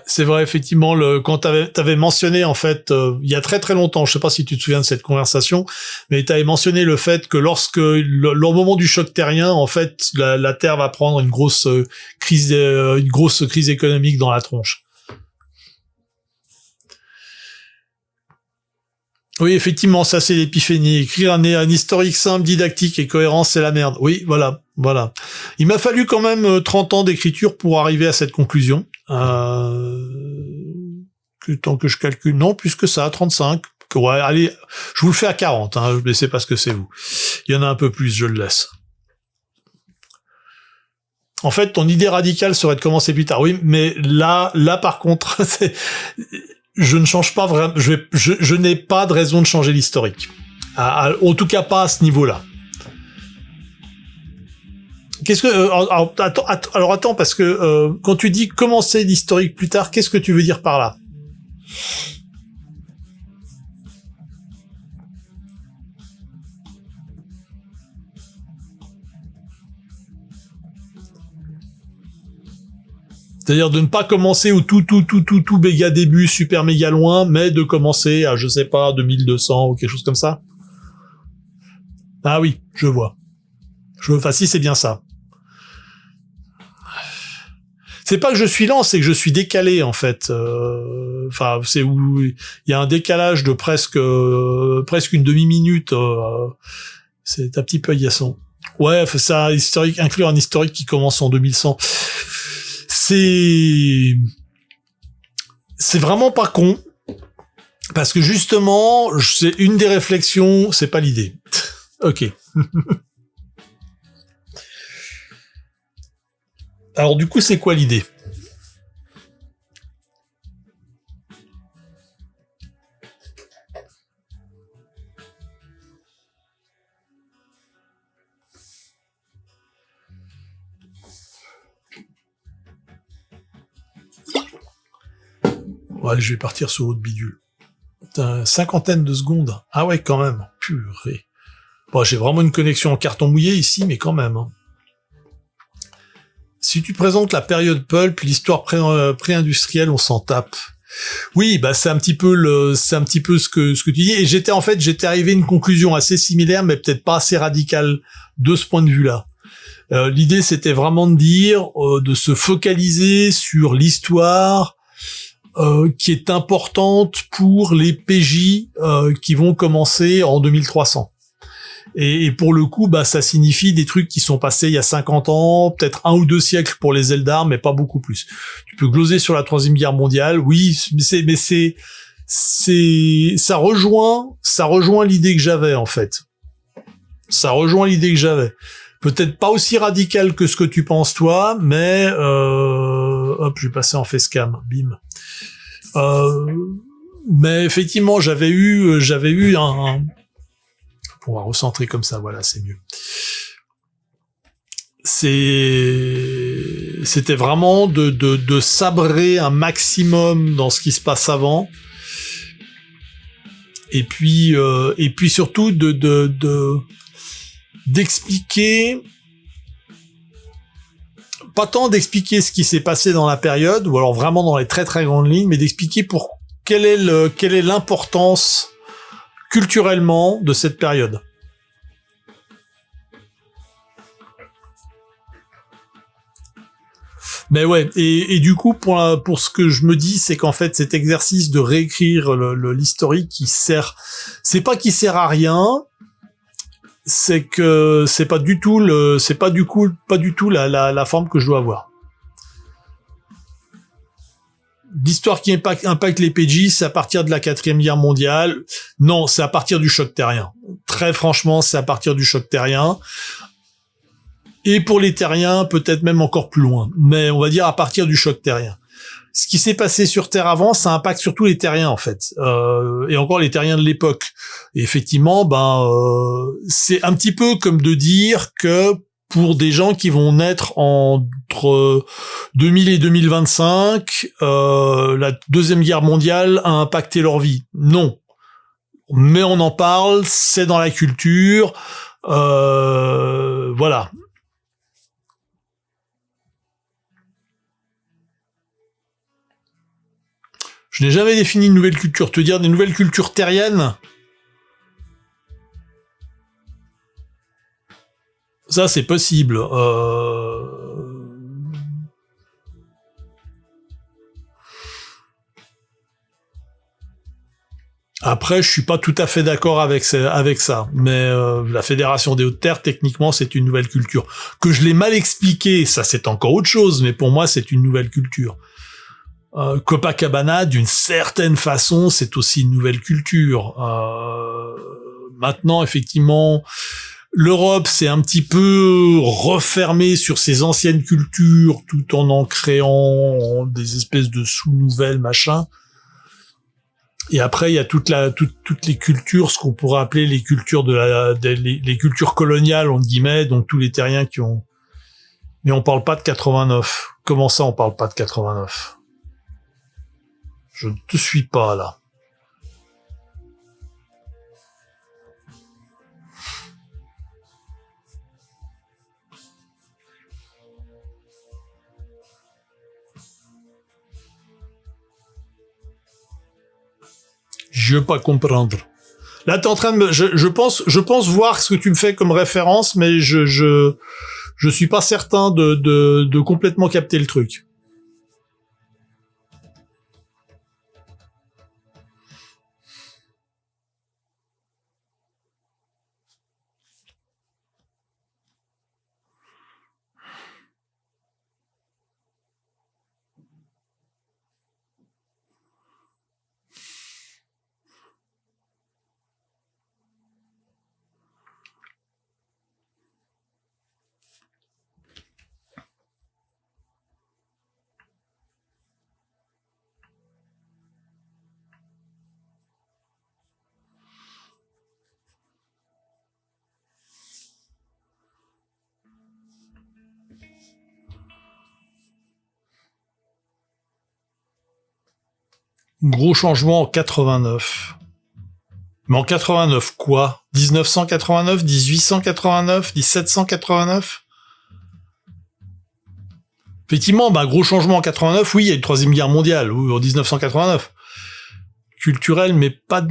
C'est vrai, effectivement, quand t'avais mentionné, en fait, il y a très très longtemps, je sais pas si tu te souviens de cette conversation, mais t'avais mentionné le fait que lorsque, le moment du choc terrien, en fait, la Terre va prendre une grosse crise économique dans la tronche. Oui, effectivement, ça c'est l'épiphanie. Écrire un historique simple, didactique et cohérent, c'est la merde. Oui, voilà. Il m'a fallu quand même 30 ans d'écriture pour arriver à cette conclusion. Tant que je calcule, non, plus que ça, 35. Ouais, allez, je vous le fais à 40, hein, mais c'est parce que c'est vous. Il y en a un peu plus, je le laisse. En fait, ton idée radicale serait de commencer plus tard. Oui, mais là par contre, je ne change pas vraiment, je n'ai pas de raison de changer l'historique. En tout cas, pas à ce niveau-là. Qu'est-ce que alors attends parce que quand tu dis commencer l'historique plus tard, qu'est-ce que tu veux dire par là? C'est-à-dire de ne pas commencer au tout méga début, super méga loin, mais de commencer à, je sais pas, 2200 ou quelque chose comme ça. Ah oui, je vois. Enfin si, c'est bien ça. C'est pas que je suis lent, c'est que je suis décalé en fait. Enfin, c'est où il y a un décalage de presque une demi-minute. C'est un petit peu agaçant. Ouais, ça inclure un historique qui commence en 2100. C'est vraiment pas con parce que justement, c'est une des réflexions, c'est pas l'idée. Ok. Alors du coup, c'est quoi l'idée? Ouais, je vais partir sur l'autre bidule. Putain, cinquantaine de secondes. Ah ouais, quand même. Purée. Bon, j'ai vraiment une connexion en carton mouillé ici, mais quand même. Hein. Si tu présentes la période pulp, l'histoire pré-industrielle, on s'en tape. Oui, bah c'est un petit peu ce que tu dis. Et j'étais arrivé à une conclusion assez similaire, mais peut-être pas assez radicale de ce point de vue-là. L'idée, c'était vraiment de dire, de se focaliser sur l'histoire qui est importante pour les PJ qui vont commencer en 2300. Et pour le coup, bah ça signifie des trucs qui sont passés il y a 50 ans, peut-être 1 ou 2 siècles pour les Eldar, mais pas beaucoup plus. Tu peux gloser sur la Troisième Guerre mondiale, oui, ça rejoint l'idée que j'avais en fait. Ça rejoint l'idée que j'avais. Peut-être pas aussi radical que ce que tu penses toi, mais hop, je vais passer en facecam, bim. Mais effectivement, j'avais eu un on va recentrer comme ça, voilà, c'est mieux. C'était vraiment de sabrer un maximum dans ce qui se passe avant. Et puis surtout d'expliquer, pas tant d'expliquer ce qui s'est passé dans la période, ou alors vraiment dans les très très grandes lignes, mais d'expliquer quelle est l'importance culturellement de cette période. Mais ouais, et du coup pour ce que je me dis, c'est qu'en fait cet exercice de réécrire l'historique c'est pas qu'il sert à rien, c'est que c'est pas du tout la forme que je dois avoir. L'histoire qui impacte les PJ, c'est à partir de la 4e guerre mondiale. Non, c'est à partir du choc terrien. Très franchement, c'est à partir du choc terrien. Et pour les terriens, peut-être même encore plus loin. Mais on va dire à partir du choc terrien. Ce qui s'est passé sur Terre avant, ça impacte surtout les terriens, en fait. Et encore les terriens de l'époque. Et effectivement, c'est un petit peu comme de dire que pour des gens qui vont naître entre 2000 et 2025, la Deuxième Guerre mondiale a impacté leur vie. Non. Mais on en parle, c'est dans la culture, voilà. Je n'ai jamais défini une nouvelle culture. Te dire des nouvelles cultures terriennes, ça c'est possible. Après, je suis pas tout à fait d'accord avec ça, mais la Fédération des Hautes-Terres, techniquement, c'est une nouvelle culture. Que je l'ai mal expliqué, ça c'est encore autre chose, mais pour moi, c'est une nouvelle culture. Copacabana, d'une certaine façon, c'est aussi une nouvelle culture. Maintenant, effectivement, l'Europe s'est un petit peu refermée sur ses anciennes cultures, tout en créant des espèces de sous-nouvelles, machin. Et après, il y a toutes les cultures, ce qu'on pourrait appeler les cultures les cultures coloniales, entre guillemets, donc tous les terriens qui ont... Mais on parle pas de 89. Comment ça, on parle pas de 89? Je ne te suis pas, là. Je veux pas comprendre. Là, t'es en train de je pense voir ce que tu me fais comme référence, mais je suis pas certain de complètement capter le truc. Gros changement en 89. Mais en 89, quoi? 1989, 1889, 1789? Effectivement, gros changement en 89, oui, il y a une troisième guerre mondiale, ou en 1989. Culturel, mais pas...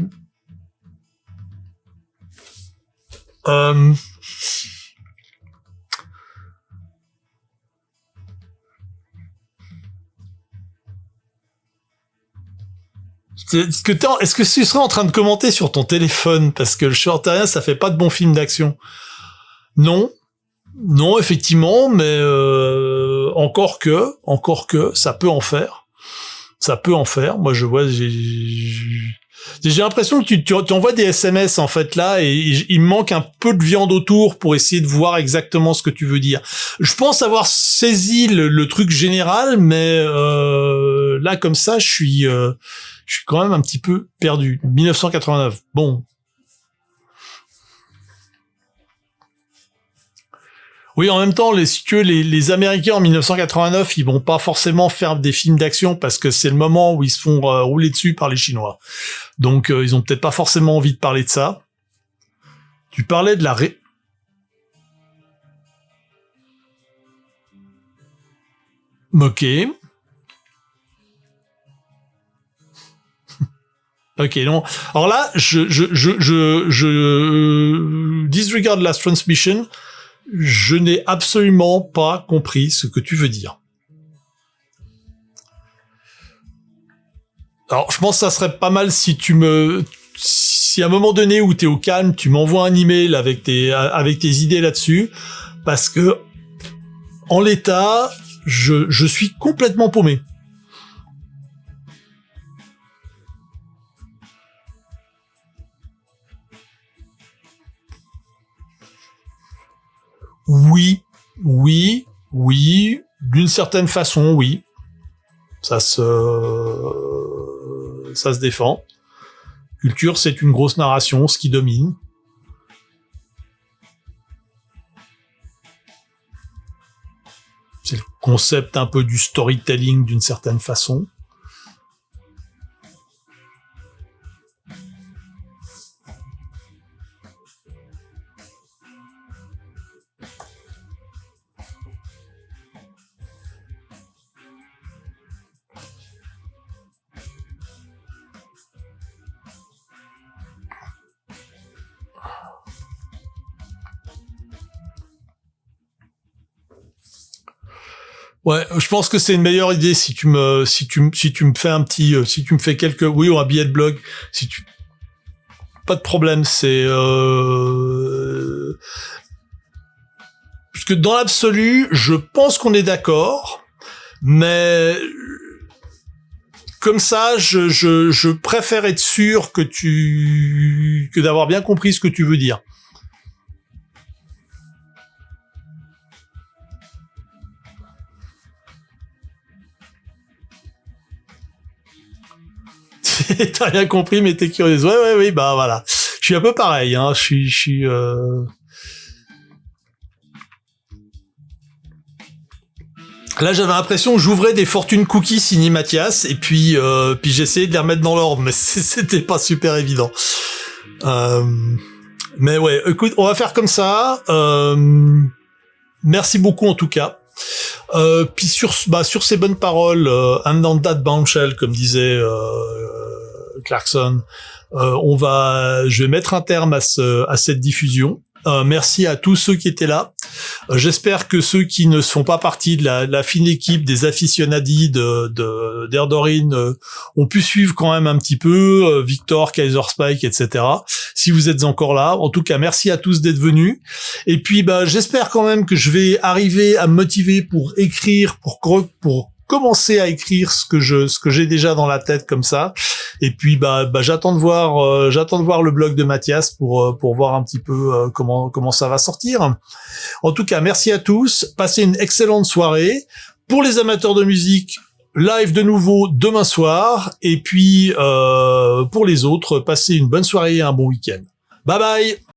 Est-ce que tu serais en train de commenter sur ton téléphone? Parce que le Shortarian, ça fait pas de bons films d'action. Non. Non, effectivement, mais encore que, ça peut en faire. Ça peut en faire. Moi, je vois, j'ai l'impression que tu envoies des SMS, en fait, là, et il me manque un peu de viande autour pour essayer de voir exactement ce que tu veux dire. Je pense avoir saisi le truc général, mais là, comme ça, je suis quand même un petit peu perdu. 1989. Bon. Oui, en même temps, les Américains en 1989, ils vont pas forcément faire des films d'action parce que c'est le moment où ils se font rouler dessus par les Chinois. Donc, ils ont peut-être pas forcément envie de parler de ça. Tu parlais de Ok. Ok, non. Alors là, je disregard Last Transmission. Je n'ai absolument pas compris ce que tu veux dire. Alors, je pense que ça serait pas mal si à un moment donné où t'es au calme, tu m'envoies un email avec tes idées là-dessus, parce que, en l'état, je suis complètement paumé. Oui, d'une certaine façon, oui. Ça se défend. Culture, c'est une grosse narration, ce qui domine. C'est le concept un peu du storytelling d'une certaine façon. Ouais, je pense que c'est une meilleure idée si tu me fais un petit, si tu me fais quelques, oui, ou un billet de blog, pas de problème, c'est, puisque dans l'absolu, je pense qu'on est d'accord, mais comme ça, je préfère être sûr que d'avoir bien compris ce que tu veux dire. T'as rien compris, mais t'es curieuse. Ouais, oui, bah voilà. Je suis un peu pareil, hein. Je suis. Là, j'avais l'impression que j'ouvrais des fortunes cookies signées Mathias, et puis j'essayais de les remettre dans l'ordre, mais c'était pas super évident. Mais ouais, écoute, on va faire comme ça. Merci beaucoup en tout cas. Puis sur ces bonnes paroles, and on that bombshell, comme disait Clarkson, je vais mettre un terme à cette diffusion. Merci à tous ceux qui étaient là. J'espère que ceux qui ne font pas partie de la fine équipe des aficionadis d'Erdorine ont pu suivre quand même un petit peu, Victor, Kaiser Spike, etc. Si vous êtes encore là. En tout cas, merci à tous d'être venus. Et puis, j'espère quand même que je vais arriver à me motiver pour écrire, pour commencer à écrire ce que j'ai déjà dans la tête comme ça. Et puis j'attends de voir le blog de Mathias pour voir un petit peu comment ça va sortir. En tout cas, merci à tous. Passez une excellente soirée. Pour les amateurs de musique, live de nouveau demain soir. Et puis pour les autres, passez une bonne soirée et un bon week-end. Bye bye.